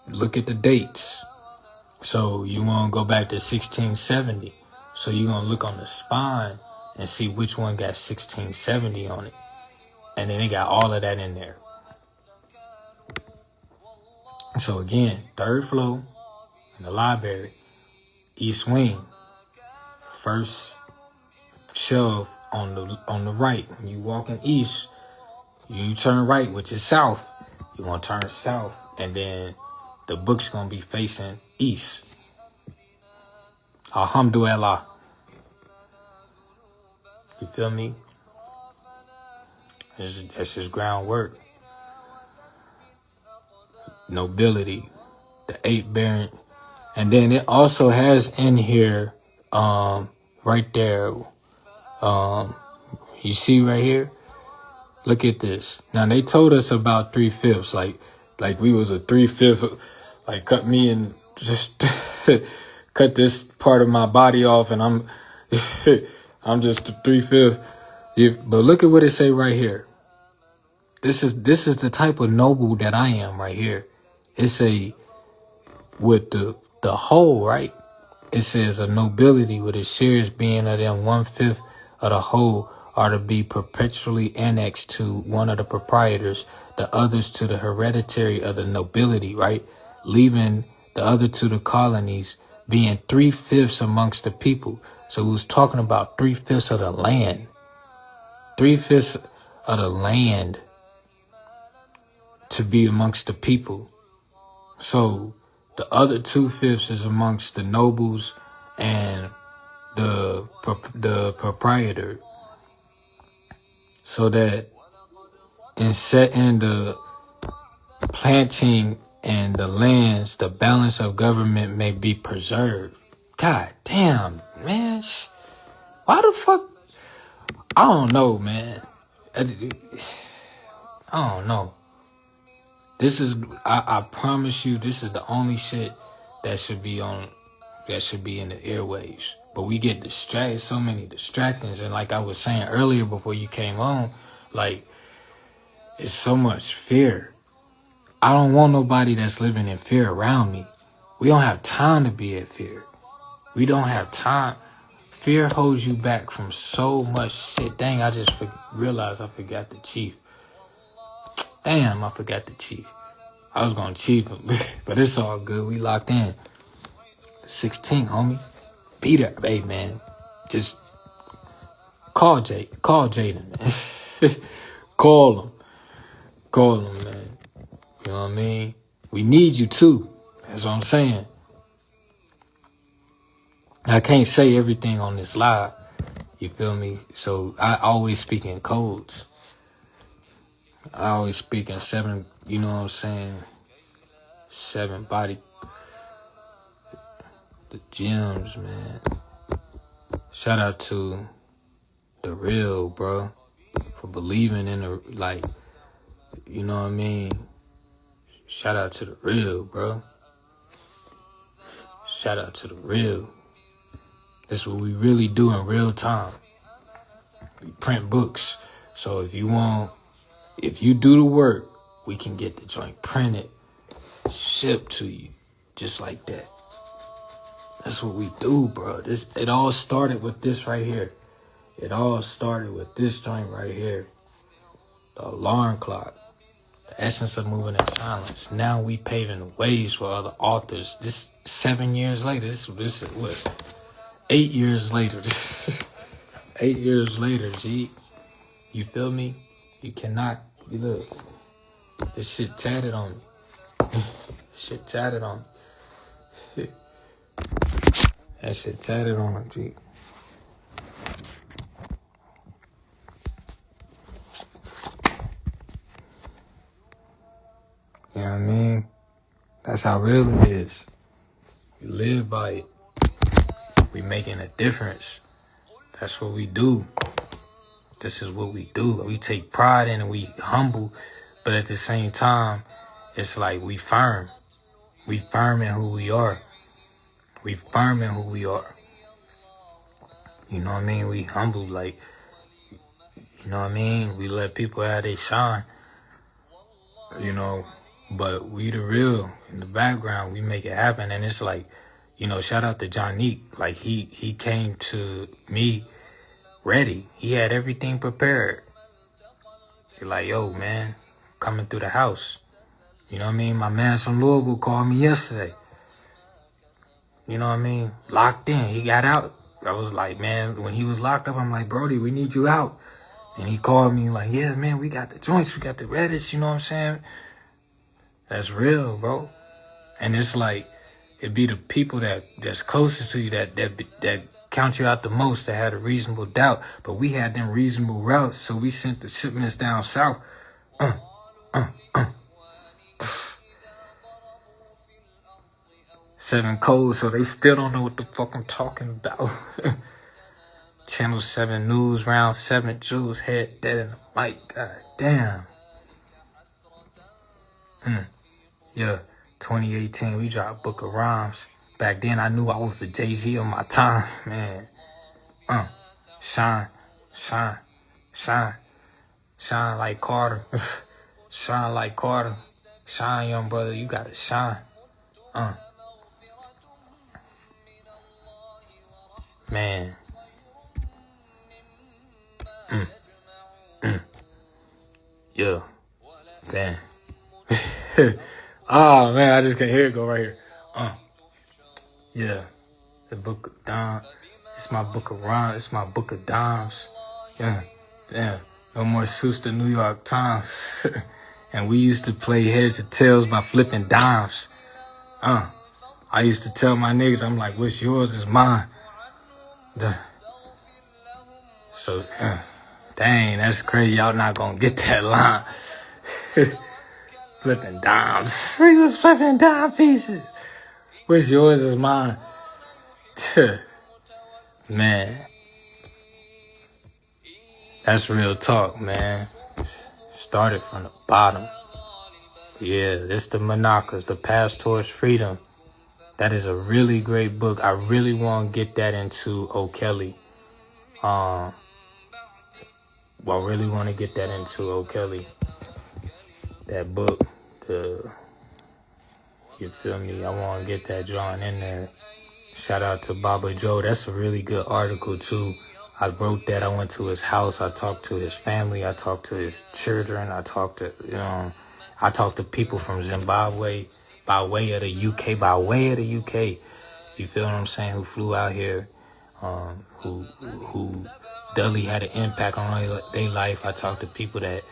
look at the dates. So you want to go back to 1670. So you're going to look on the spine and see which one got 1670 on it. And then they got all of that in there. So again, third floor in the library, east wing, first shelf on the right. When you walking east, you turn right, which is south. You're going to turn south, and then the book's going to be facing east. Alhamdulillah. You feel me? That's just groundwork. Nobility, the 8 baron. And then it also has in here, right there, you see right here? Look at this. Now, they told us about 3/5, like we was a 3/5, like cut me and just cut this part of my body off, and I'm I'm just a 3/5. But look at what it say right here. This is the type of noble that I am right here. It say with the whole, right? It says a nobility with a shares being of them 1/5 of the whole are to be perpetually annexed to one of the proprietors, the others to the hereditary of the nobility, right? Leaving the other to the colonies, being 3/5 amongst the people. So it was talking about 3/5 of the land. 3/5 of the land to be amongst the people. So the other 2/5 is amongst the nobles and the proprietor. So that in setting the planting and the lands, the balance of government may be preserved. God damn, man. Why the fuck? I don't know, man. I don't know. This is, I promise you, this is the only shit that should be in the airwaves. But we get distracted, so many distractions. And like I was saying earlier before you came on, like, it's so much fear. I don't want nobody that's living in fear around me. We don't have time to be in fear. We don't have time. Fear holds you back from so much shit. Dang, I just realized I forgot the chief. Damn, I forgot the chief. I was gonna chief him, but it's all good. We locked in. 16, homie. Be there, hey man. Just call Jaden, man. Call him, man. You know what I mean? We need you too. That's what I'm saying. I can't say everything on this live. You feel me? So I always speak in codes. I always speak in 7, you know what I'm saying? 7 body. The gems, man. Shout out to the real, bro. For believing in the, like, you know what I mean? Shout out to the real, bro. Shout out to the real. This is what we really do in real time. We print books. So if you do the work, we can get the joint printed, shipped to you, just like that. That's what we do, bro. It all started with this right here. It all started with this joint right here. The alarm clock. The essence of moving in silence. Now we paving the ways for other authors. This 7 years later. This is what? 8 years later. 8 years later, G. You feel me? You cannot. Look. This shit tatted on me. Shit tatted on me. That shit tatted on me, G. You know what I mean? That's how real it is. We live by it. We making a difference. That's what we do. This is what we do. We take pride in it. We humble. But at the same time, it's like we firm. We firm in who we are. We firm in who we are. You know what I mean? We humble, like, you know what I mean? We let people have their shine. You know, but we the real. In the background, we make it happen. And it's like, you know, shout out to Johnny. Like, he came to me ready. He had everything prepared. He's like, yo, man, coming through the house. You know what I mean? My man from Louisville called me yesterday. You know what I mean? Locked in. He got out. I was like, man, when he was locked up, I'm like, Brody, we need you out. And he called me like, yeah, man, we got the joints. We got the Reddits. You know what I'm saying? That's real, bro. And it's like, it be the people that's closest to you that count you out the most, that had a reasonable doubt. But we had them reasonable routes, so we sent the shipments down south. 7 codes, so they still don't know what the fuck I'm talking about. Channel 7 News, round 7 Jules, head dead in the mic. God damn. Yeah, 2018, we dropped Book of Rhymes. Back then, I knew I was the Jay-Z of my time, man. Shine, shine, shine, shine like Carter. Shine like Carter. Shine, young brother, you gotta shine. Man. Yeah. Man. Oh, man, I just can hear it go right here. Yeah. The Book of Dimes. It's my Book of Rhymes. It's my Book of Dimes. Yeah. Yeah. No more suits to New York Times. And we used to play heads or tails by flipping dimes. I used to tell my niggas, I'm like, what's yours is mine. So, dang, that's crazy. Y'all not gonna get that line. Flipping dimes. He was flipping dime pieces. What's yours is mine. Man. That's real talk, man. Started from the bottom. Yeah, this the Monakas, The Path Towards Freedom. That is a really great book. I really want to get that into O'Kelly. I really want to get that into O'Kelly. That book, you feel me? I want to get that drawn in there. Shout out to Baba Joe. That's a really good article too. I wrote that. I went to his house. I talked to his family. I talked to his children. I talked to, I talked to people from Zimbabwe by way of the UK, You feel what I'm saying? Who flew out here, who Dudley had an impact on their life. I talked to people that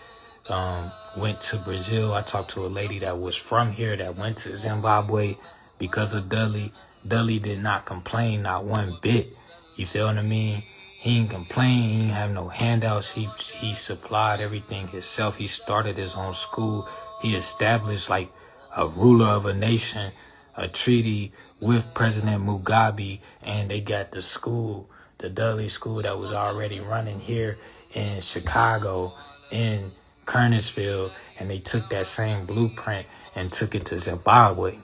went to Brazil. I talked to a lady that was from here that went to Zimbabwe because of Dudley. Dudley did not complain, not one bit. You feel what I mean? He didn't complain. He didn't have no handouts. He supplied everything himself. He started his own school. He established like a ruler of a nation, a treaty with President Mugabe, and they got the school, the Dudley School that was already running here in Chicago, in Kernersville, and they took that same blueprint and took it to Zimbabwe.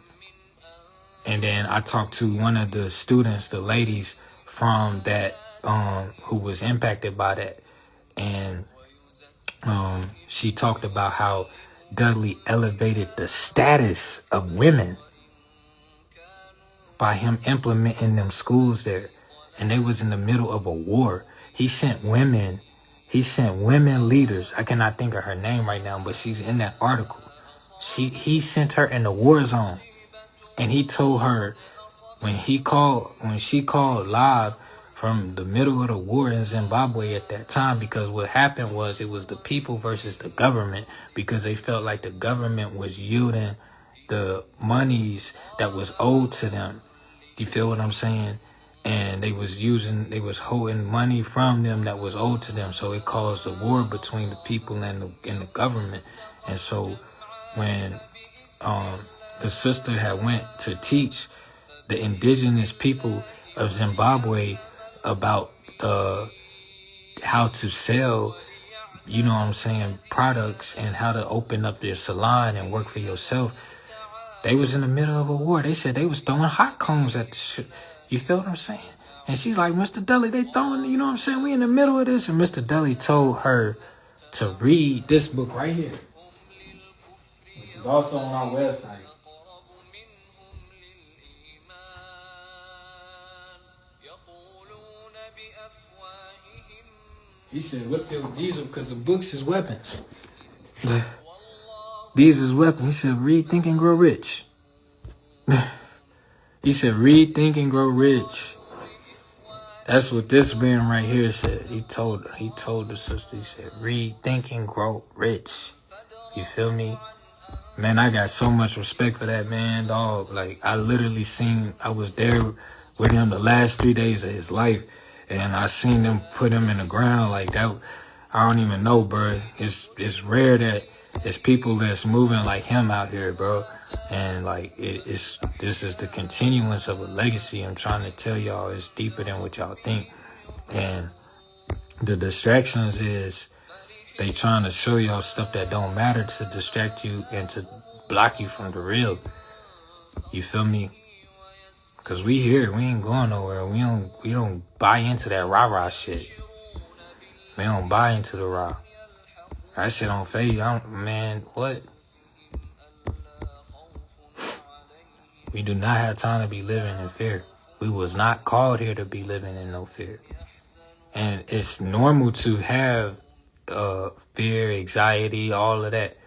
And then I talked to one of the students, the ladies from that, who was impacted by that. And she talked about how Dudley elevated the status of women by him implementing them schools there. And they was in the middle of a war. He sent women leaders. I cannot think of her name right now, but she's in that article. He sent her in the war zone. And he told her when she called live from the middle of the war in Zimbabwe at that time, because what happened was it was the people versus the government, because they felt like the government was yielding the monies that was owed to them. You feel what I'm saying? And they was holding money from them that was owed to them. So it caused a war between the people and the government. And so when the sister had went to teach the indigenous people of Zimbabwe about how to sell, you know what I'm saying, products, and how to open up their salon and work for yourself, they was in the middle of a war. They said they was throwing hot cones at the shit. You feel what I'm saying? And she's like, Mr. Dudley, they throwing, you know what I'm saying? We in the middle of this. And Mr. Dudley told her to read this book right here, which is also on our website. He said, whip your diesel, because the books is weapons. These is weapons. He said, read, think, and grow rich. He said, read, think, and grow rich. That's what this man right here said. He told the sister, he said, read, think, and grow rich. You feel me? Man, I got so much respect for that man, dog. Like, I literally I was there with him the last 3 days of his life, and I seen them put him in the ground like that. I don't even know, bro. It's rare that it's people that's moving like him out here, bro. And like this is the continuance of a legacy. I'm trying to tell y'all, it's deeper than what y'all think. And the distractions is they trying to show y'all stuff that don't matter to distract you and to block you from the real. You feel me? Cause we here, we ain't going nowhere. We don't buy into that rah-rah shit. We don't buy into the rah. That shit don't fade. Man, what? We do not have time to be living in fear. We was not called here to be living in no fear. And it's normal to have fear, anxiety, all of that.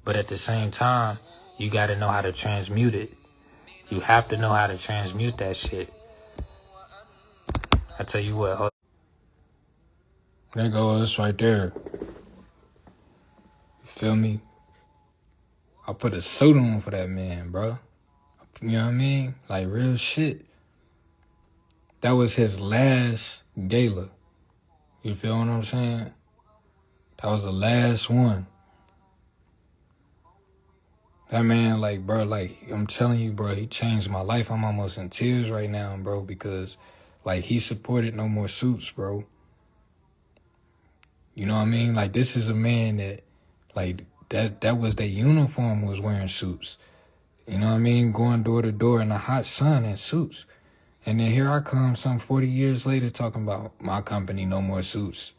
But at the same time, you got to know how to transmute it. You have to know how to transmute that shit. I tell you what. There goes right there. You feel me? I put a suit on for that man, bro. You know what I mean? Like real shit. That was his last gala. You feel what I'm saying? That was the last one. That man, like, bro, like, I'm telling you, bro, he changed my life. I'm almost in tears right now, bro, because, like, he supported no more suits, bro. You know what I mean? Like, this is a man that, like, that was their uniform, was wearing suits. You know what I mean? Going door to door in the hot sun in suits. And then here I come some 40 years later talking about my company, no more suits.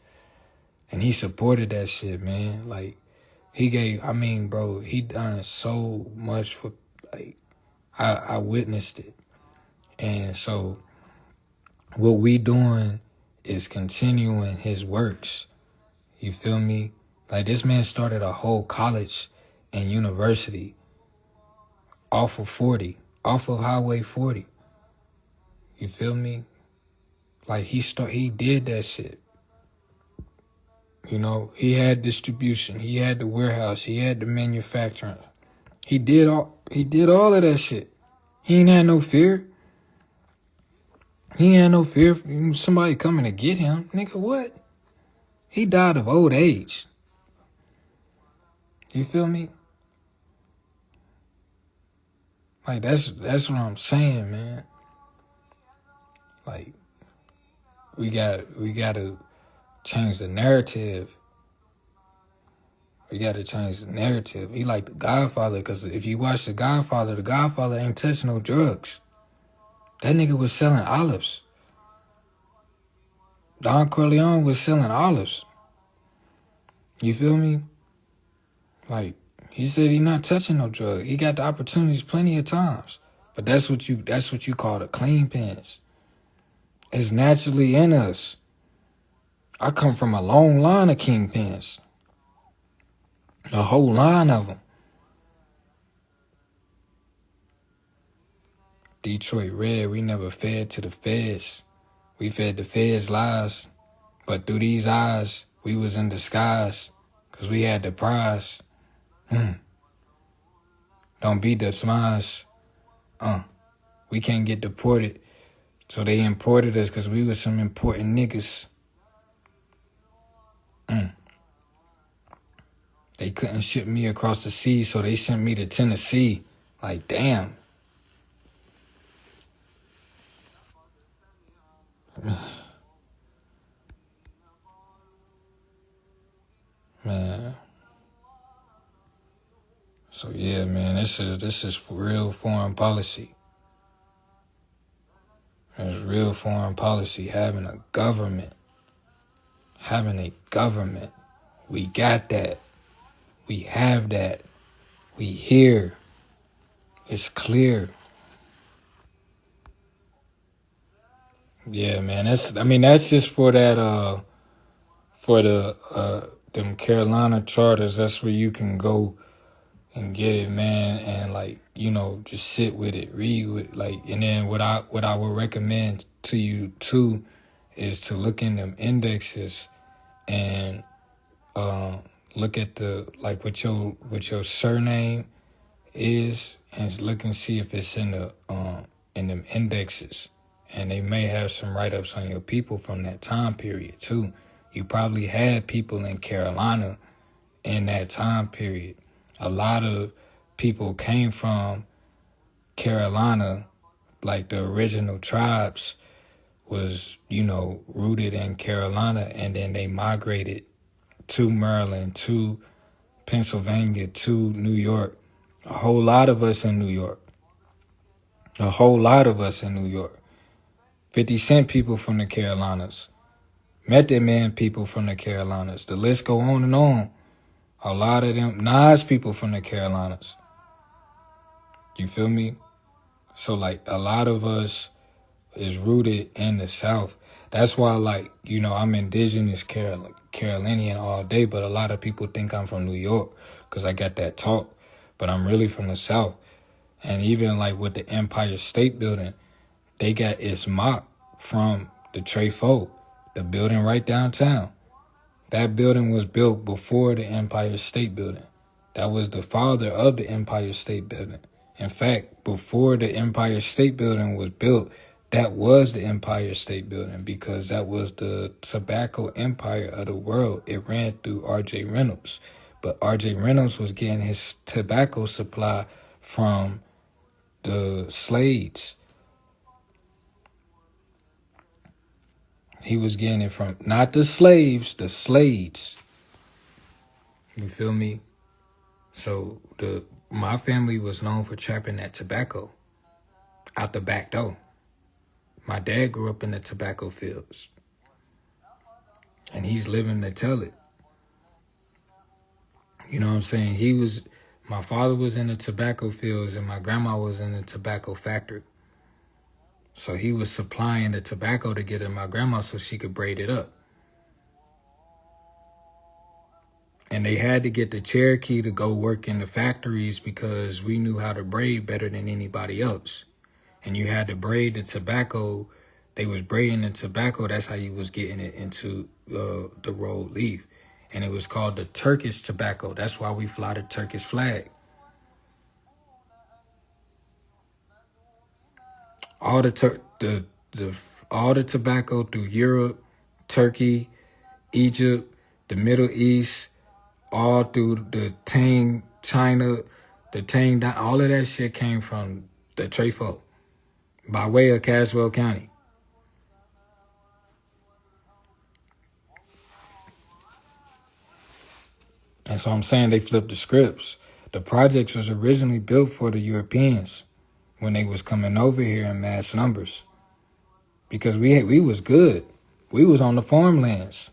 And he supported that shit, man. Like, he done so much for, like, I witnessed it. And so what we doing is continuing his works. You feel me? Like, this man started a whole college and university off of Highway 40. You feel me? Like, he did that shit. You know, he had distribution, he had the warehouse, he had the manufacturing. He did all of that shit. He ain't had no fear. He ain't had no fear of somebody coming to get him. Nigga, what? He died of old age. You feel me? Like, that's what I'm saying, man. Like, we gotta change the narrative. We gotta change the narrative. He like the Godfather, because if you watch the Godfather ain't touching no drugs. That nigga was selling olives. Don Corleone was selling olives. You feel me? Like, he said he not touching no drug. He got the opportunities plenty of times. But that's what you call the clean pins. It's naturally in us. I come from a long line of kingpins. A whole line of them. Detroit Red, we never fed to the feds. We fed the feds lies. But through these eyes, we was in disguise. Because we had the prize. Don't be demised. We can't get deported. So they imported us because we was some important niggas. They couldn't ship me across the sea, so they sent me to Tennessee. Like, damn. Man. So yeah, man, this is real foreign policy. It's real foreign policy, having a government. We got that. We have that. We here. It's clear. Yeah, man. That's just for that for the them Carolina charters. That's where you can go and get it, man, and like, you know, just sit with it, read with it, like, and then what I would recommend to you too is to look in them indexes and look at the, like, what your surname is, and look and see if it's in the in them indexes. And they may have some write-ups on your people from that time period too. You probably had people in Carolina in that time period. A lot of people came from Carolina, like the original tribes was, you know, rooted in Carolina, and then they migrated to Maryland, to Pennsylvania, to New York. A whole lot of us in New York. 50 Cent people from the Carolinas. Method Man people from the Carolinas. The list go on and on. A lot of them Nas people from the Carolinas. You feel me? So, like, a lot of us is rooted in the South. That's why, like, you know, I'm indigenous Carolinian all day, but a lot of people think I'm from New York because I got that talk. But I'm really from the South. And even, like, with the Empire State Building, they got its mock from the Trefo, the building right downtown. That building was built before the Empire State Building. That was the father of the Empire State Building. In fact, before the Empire State Building was built, that was the Empire State Building, because that was the tobacco empire of the world. It ran through R.J. Reynolds. But R.J. Reynolds was getting his tobacco supply from the Slades. He was getting it from, not the slaves, the Slades. You feel me? So my family was known for trapping that tobacco out the back door. My dad grew up in the tobacco fields. And he's living to tell it. You know what I'm saying? My father was in the tobacco fields and my grandma was in the tobacco factory. So he was supplying the tobacco to get to my grandma so she could braid it up. And they had to get the Cherokee to go work in the factories because we knew how to braid better than anybody else. And you had to braid the tobacco. They was braiding the tobacco. That's how you was getting it into the rolled leaf. And it was called the Turkish tobacco. That's why we fly the Turkish flag. All all the tobacco through Europe, Turkey, Egypt, the Middle East, all through the Tang, China, the Tang, all of that shit came from the Trefo by way of Caswell County. And so I'm saying they flipped the scripts. The projects was originally built for the Europeans when they was coming over here in mass numbers. Because we was good. We was on the farmlands.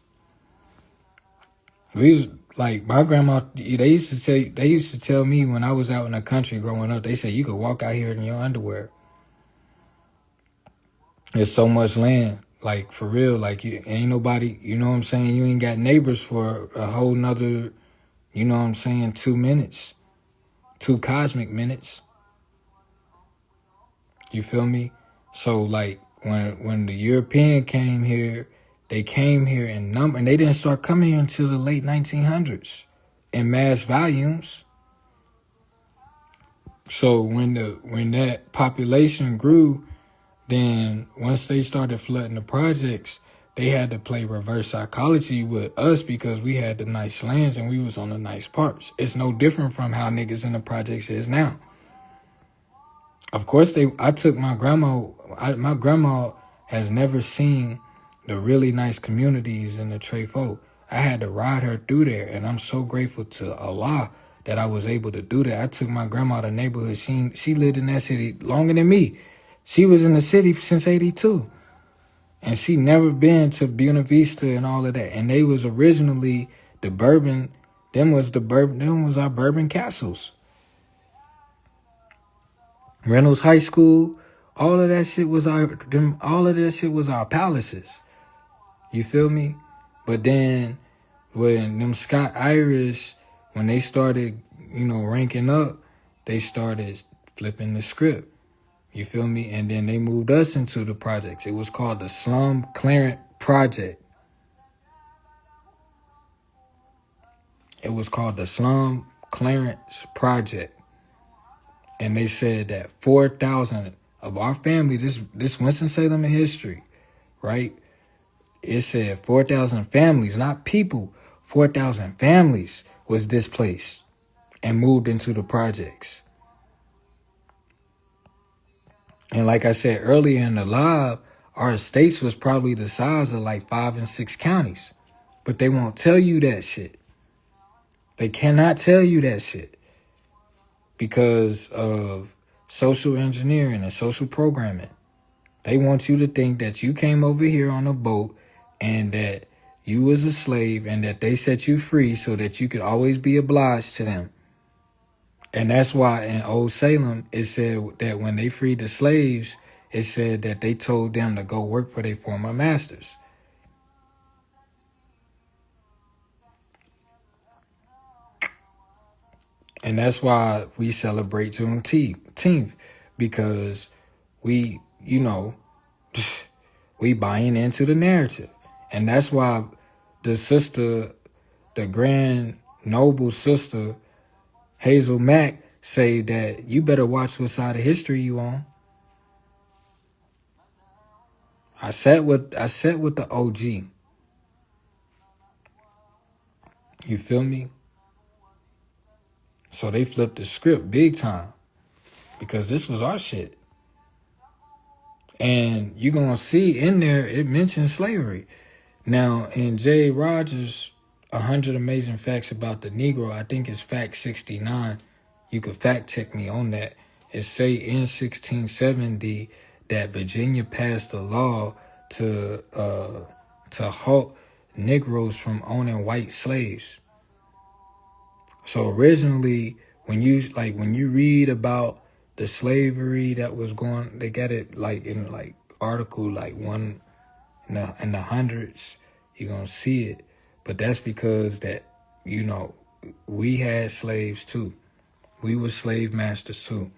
We was like my grandma. They used to tell me when I was out in the country growing up. They said you could walk out here in your underwear. There's so much land, like for real. Like you ain't nobody. You know what I'm saying? You ain't got neighbors for a whole nother. You know what I'm saying? 2 minutes, 2 cosmic minutes. You feel me? So like when the European came here. They came here in number, and they didn't start coming here until the late 1900s in mass volumes. So when that population grew, then once they started flooding the projects, they had to play reverse psychology with us because we had the nice lands and we was on the nice parts. It's no different from how niggas in the projects is now. Of course, I took my grandma. My grandma has never seen the really nice communities in the Trefo. I had to ride her through there, and I'm so grateful to Allah that I was able to do that. I took my grandma to the neighborhood. She lived in that city longer than me. She was in the city since 82. And she never been to Buena Vista and all of that. And they was originally the bourbon, them was our bourbon castles. Reynolds High School, all of that shit was our palaces. You feel me? But then when them Scott Irish, when they started, ranking up, they started flipping the script. You feel me? And then they moved us into the projects. It was called the Slum Clearance Project. It was called the Slum Clearance Project. And they said that 4,000 of our family, this Winston-Salem in history, right? It said 4,000 families, not people, 4,000 families was displaced and moved into the projects. And like I said earlier in the live, our estates was probably the size of like 5 and 6 counties. But they won't tell you that shit. They cannot tell you that shit because of social engineering and social programming. They want you to think that you came over here on a boat and that you was a slave and that they set you free so that you could always be obliged to them. And that's why in Old Salem, it said that when they freed the slaves, it said that they told them to go work for their former masters. And that's why we celebrate Juneteenth, because we buying into the narrative. And that's why the grand noble sister, Hazel Mack, say that you better watch what side of history you on. I sat with the OG. You feel me? So they flipped the script big time because this was our shit. And you're going to see in there, it mentions slavery. Now, in J. Rogers' 100 Amazing Facts About the Negro, I think it's fact 69. You could fact check me on that. It say in 1670 that Virginia passed a law to halt Negroes from owning white slaves. So originally, when you read about the slavery that was going, they got it like in like article like one in the hundreds. You're gonna see it, but that's because that, you know, we had slaves too. We were slave masters too.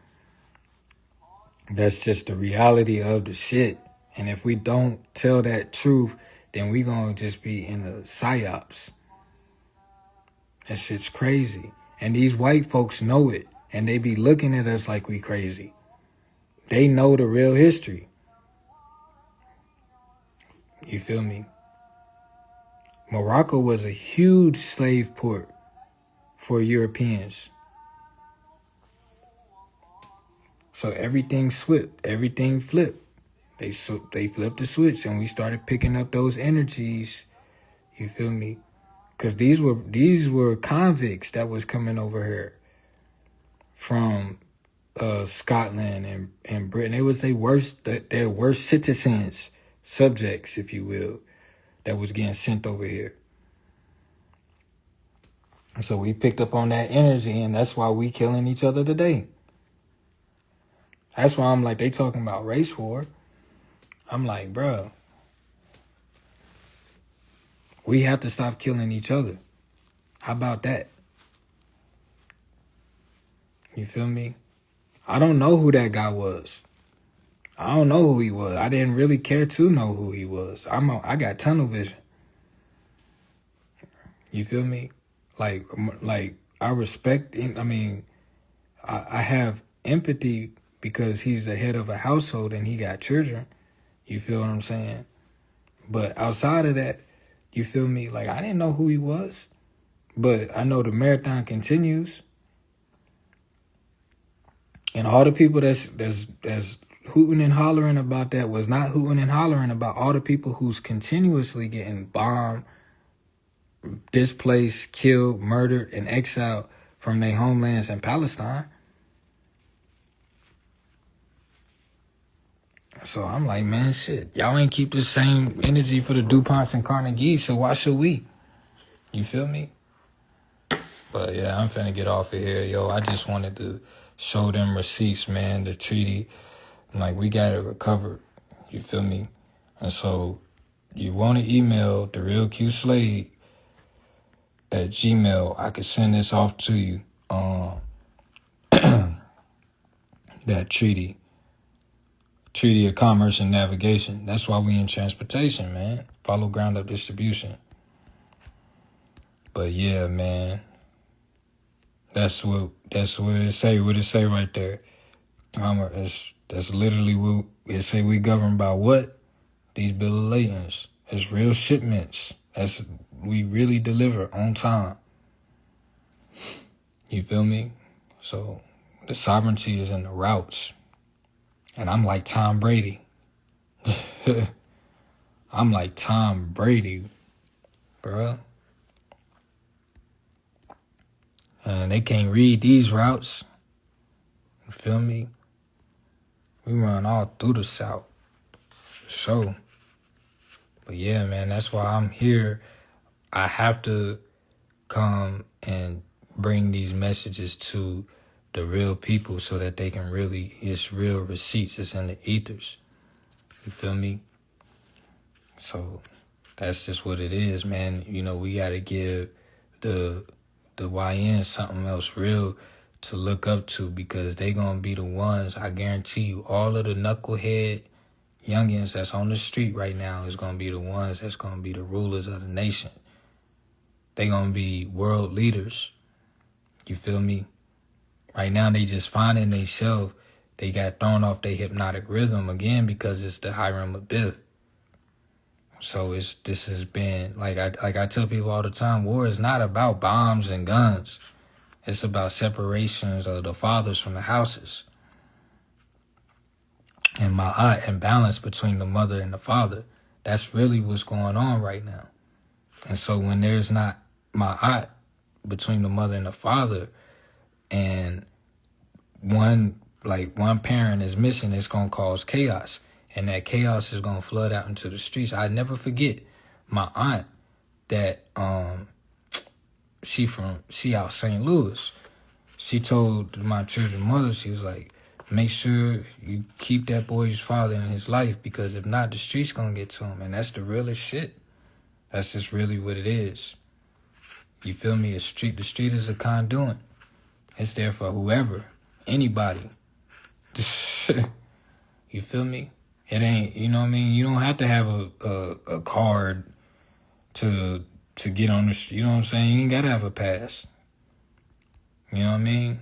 That's just the reality of the shit. And if we don't tell that truth, then we gonna just be in the psyops. That shit's crazy. And these white folks know it. And they be looking at us like we crazy. They know the real history. You feel me? Morocco was a huge slave port for Europeans. So everything flipped. Everything flipped. They flipped the switch, and we started picking up those energies. You feel me? Because these were convicts that was coming over here from Scotland and Britain. It was their worst citizens, subjects, if you will, that was getting sent over here. So we picked up on that energy, and that's why we killing each other today. That's why I'm like, they talking about race war. I'm like, bro, we have to stop killing each other. How about that? You feel me? I don't know who that guy was. I don't know who he was. I didn't really care to know who he was. I got tunnel vision. You feel me? Like I respect. I mean, I have empathy because he's the head of a household and he got children. You feel what I'm saying? But outside of that, you feel me? Like, I didn't know who he was, but I know the marathon continues. And all the people that's hooting and hollering about that was not hooting and hollering about all the people who's continuously getting bombed, displaced, killed, murdered, and exiled from their homelands in Palestine. So I'm like, man, shit, y'all ain't keep the same energy for the DuPonts and Carnegie, so why should we? You feel me? But yeah, I'm finna get off of here, yo. I just wanted to show them receipts, man, the treaty. Like, we got it recovered. You feel me? And so you want to email darrellqslade at Gmail. I could send this off to you. That treaty of commerce and navigation. That's why we in transportation, man. Follow ground up distribution. But yeah, man. That's what it say. What it say right there. That's literally what it say. We govern by what? These bill of ladings. It's real shipments. We really deliver on time. You feel me? So the sovereignty is in the routes. And I'm like Tom Brady. I'm like Tom Brady, bro. And they can't read these routes. You feel me? We run all through the South. So, but yeah, man, that's why I'm here. I have to come and bring these messages to the real people so that they can really, it's real receipts. It's in the ethers. You feel me? So that's just what it is, man. You know, we got to give the YN something else real to look up to, because they going to be the ones, I guarantee you, all of the knucklehead youngins that's on the street right now is going to be the ones that's going to be the rulers of the nation. They going to be world leaders. You feel me? Right now, they just finding themselves. They got thrown off their hypnotic rhythm again because it's the Hiram Abiff. So this has been, like I tell people all the time, war is not about bombs and guns. It's about separations of the fathers from the houses. And and balance between the mother and the father. That's really what's going on right now. And so when there's not ma'at between the mother and the father, and one parent is missing, it's going to cause chaos. And that chaos is going to flood out into the streets. I never forget my aunt that, she out St. Louis. She told my children's mother, she was like, make sure you keep that boy's father in his life, because if not, the streets gonna get to him, and that's the realest shit. That's just really what it is. You feel me? The street is a conduit. It's there for whoever, anybody. You feel me? It ain't, you know what I mean? You don't have to have a card to get on the street. You know what I'm saying? You ain't gotta have a pass. You know what I mean?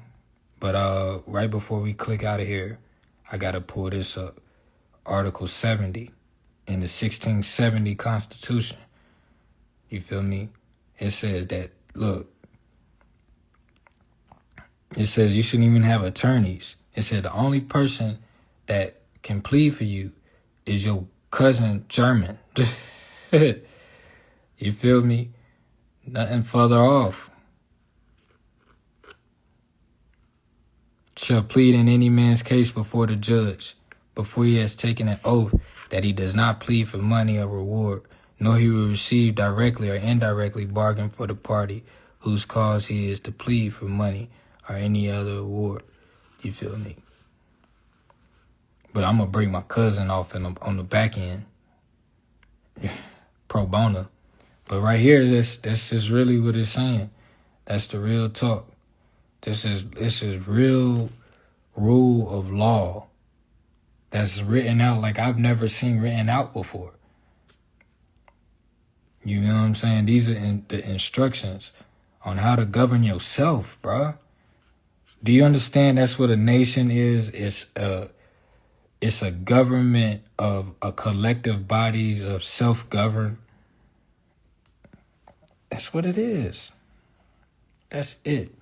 But right before we click out of here, I gotta pull this up. Article 70 in the 1670 Constitution. You feel me? It says that, look, it says you shouldn't even have attorneys. It said the only person that can plead for you is your cousin German. You feel me? Nothing further off. Shall plead in any man's case before the judge, before he has taken an oath that he does not plead for money or reward, nor he will receive directly or indirectly bargain for the party whose cause he is to plead for money or any other reward. You feel me? But I'm going to bring my cousin off on the back end. Pro bono. But right here, that's just really what it's saying. That's the real talk. This is real rule of law that's written out like I've never seen written out before. You know what I'm saying? These are the instructions on how to govern yourself, bruh. Do you understand that's what a nation is? It's a government of a collective bodies of self-govern. That's what it is. That's it.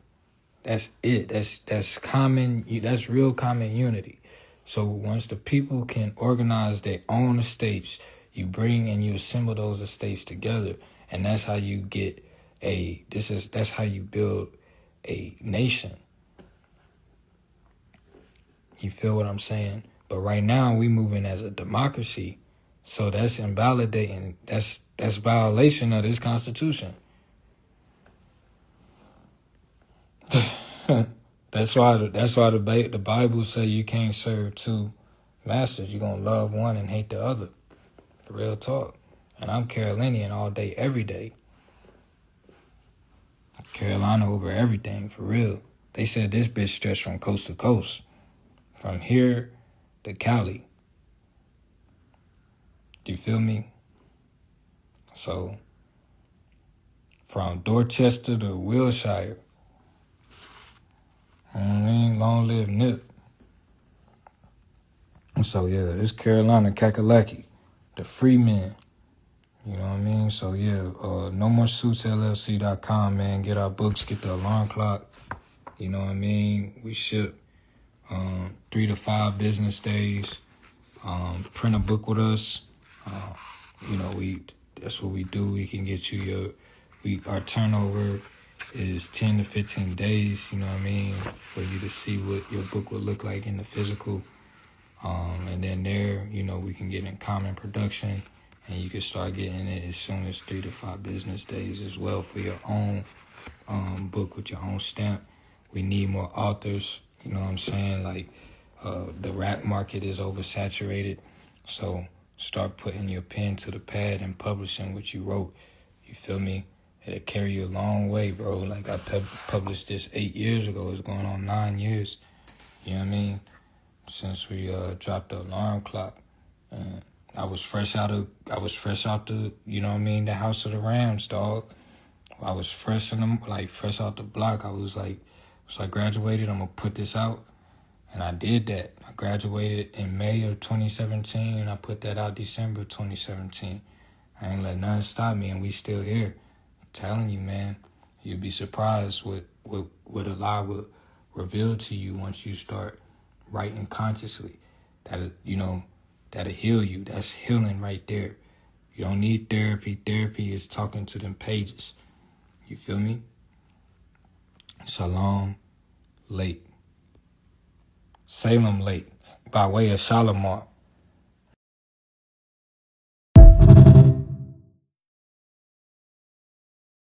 That's it. That's common. That's real common unity. So once the people can organize their own estates, you bring and you assemble those estates together, and that's how you get that's how you build a nation. You feel what I'm saying? But right now we moving as a democracy, so that's invalidating. That's violation of this Constitution. That's why the Bible say you can't serve two masters. You're gonna love one and hate the other. Real talk. And I'm Carolinian all day, every day. Carolina over everything, for real. They said this bitch stretched from coast to coast, from here to Cali. You feel me? So, from Dorchester to Wilshire. You know what I mean? Long live Nip. So, yeah, it's Carolina Kakalaki, the free men. You know what I mean? So, yeah, NoMoreSuitsLLC.com, man. Get our books, get the alarm clock. You know what I mean? We ship 3 to 5 business days. Print a book with us. You know, that's what we do. We can get you our turnover is 10 to 15 days, you know what I mean, for you to see what your book would look like in the physical. And then there, you know, we can get in common production, and you can start getting it as soon as 3 to 5 business days as well for your own book with your own stamp. We need more authors, you know what I'm saying? Like, the rap market is oversaturated, so start putting your pen to the pad and publishing what you wrote. You feel me? It'll carry you a long way, bro. Like, I published this 8 years ago. It's going on 9 years. You know what I mean? Since we dropped the alarm clock. And I was fresh out the, you know what I mean, the house of the Rams, dog. I was fresh out the block. I was like, so I graduated, I'm gonna put this out. And I did that. I graduated in May of 2017, and I put that out December 2017. I ain't let nothing stop me, and we still here. I'm telling you, man, you'd be surprised what Allah will reveal to you once you start writing consciously. That'll heal you. That's healing right there. You don't need therapy. Therapy is talking to them pages. You feel me? Salem Lake, by way of Shalimar.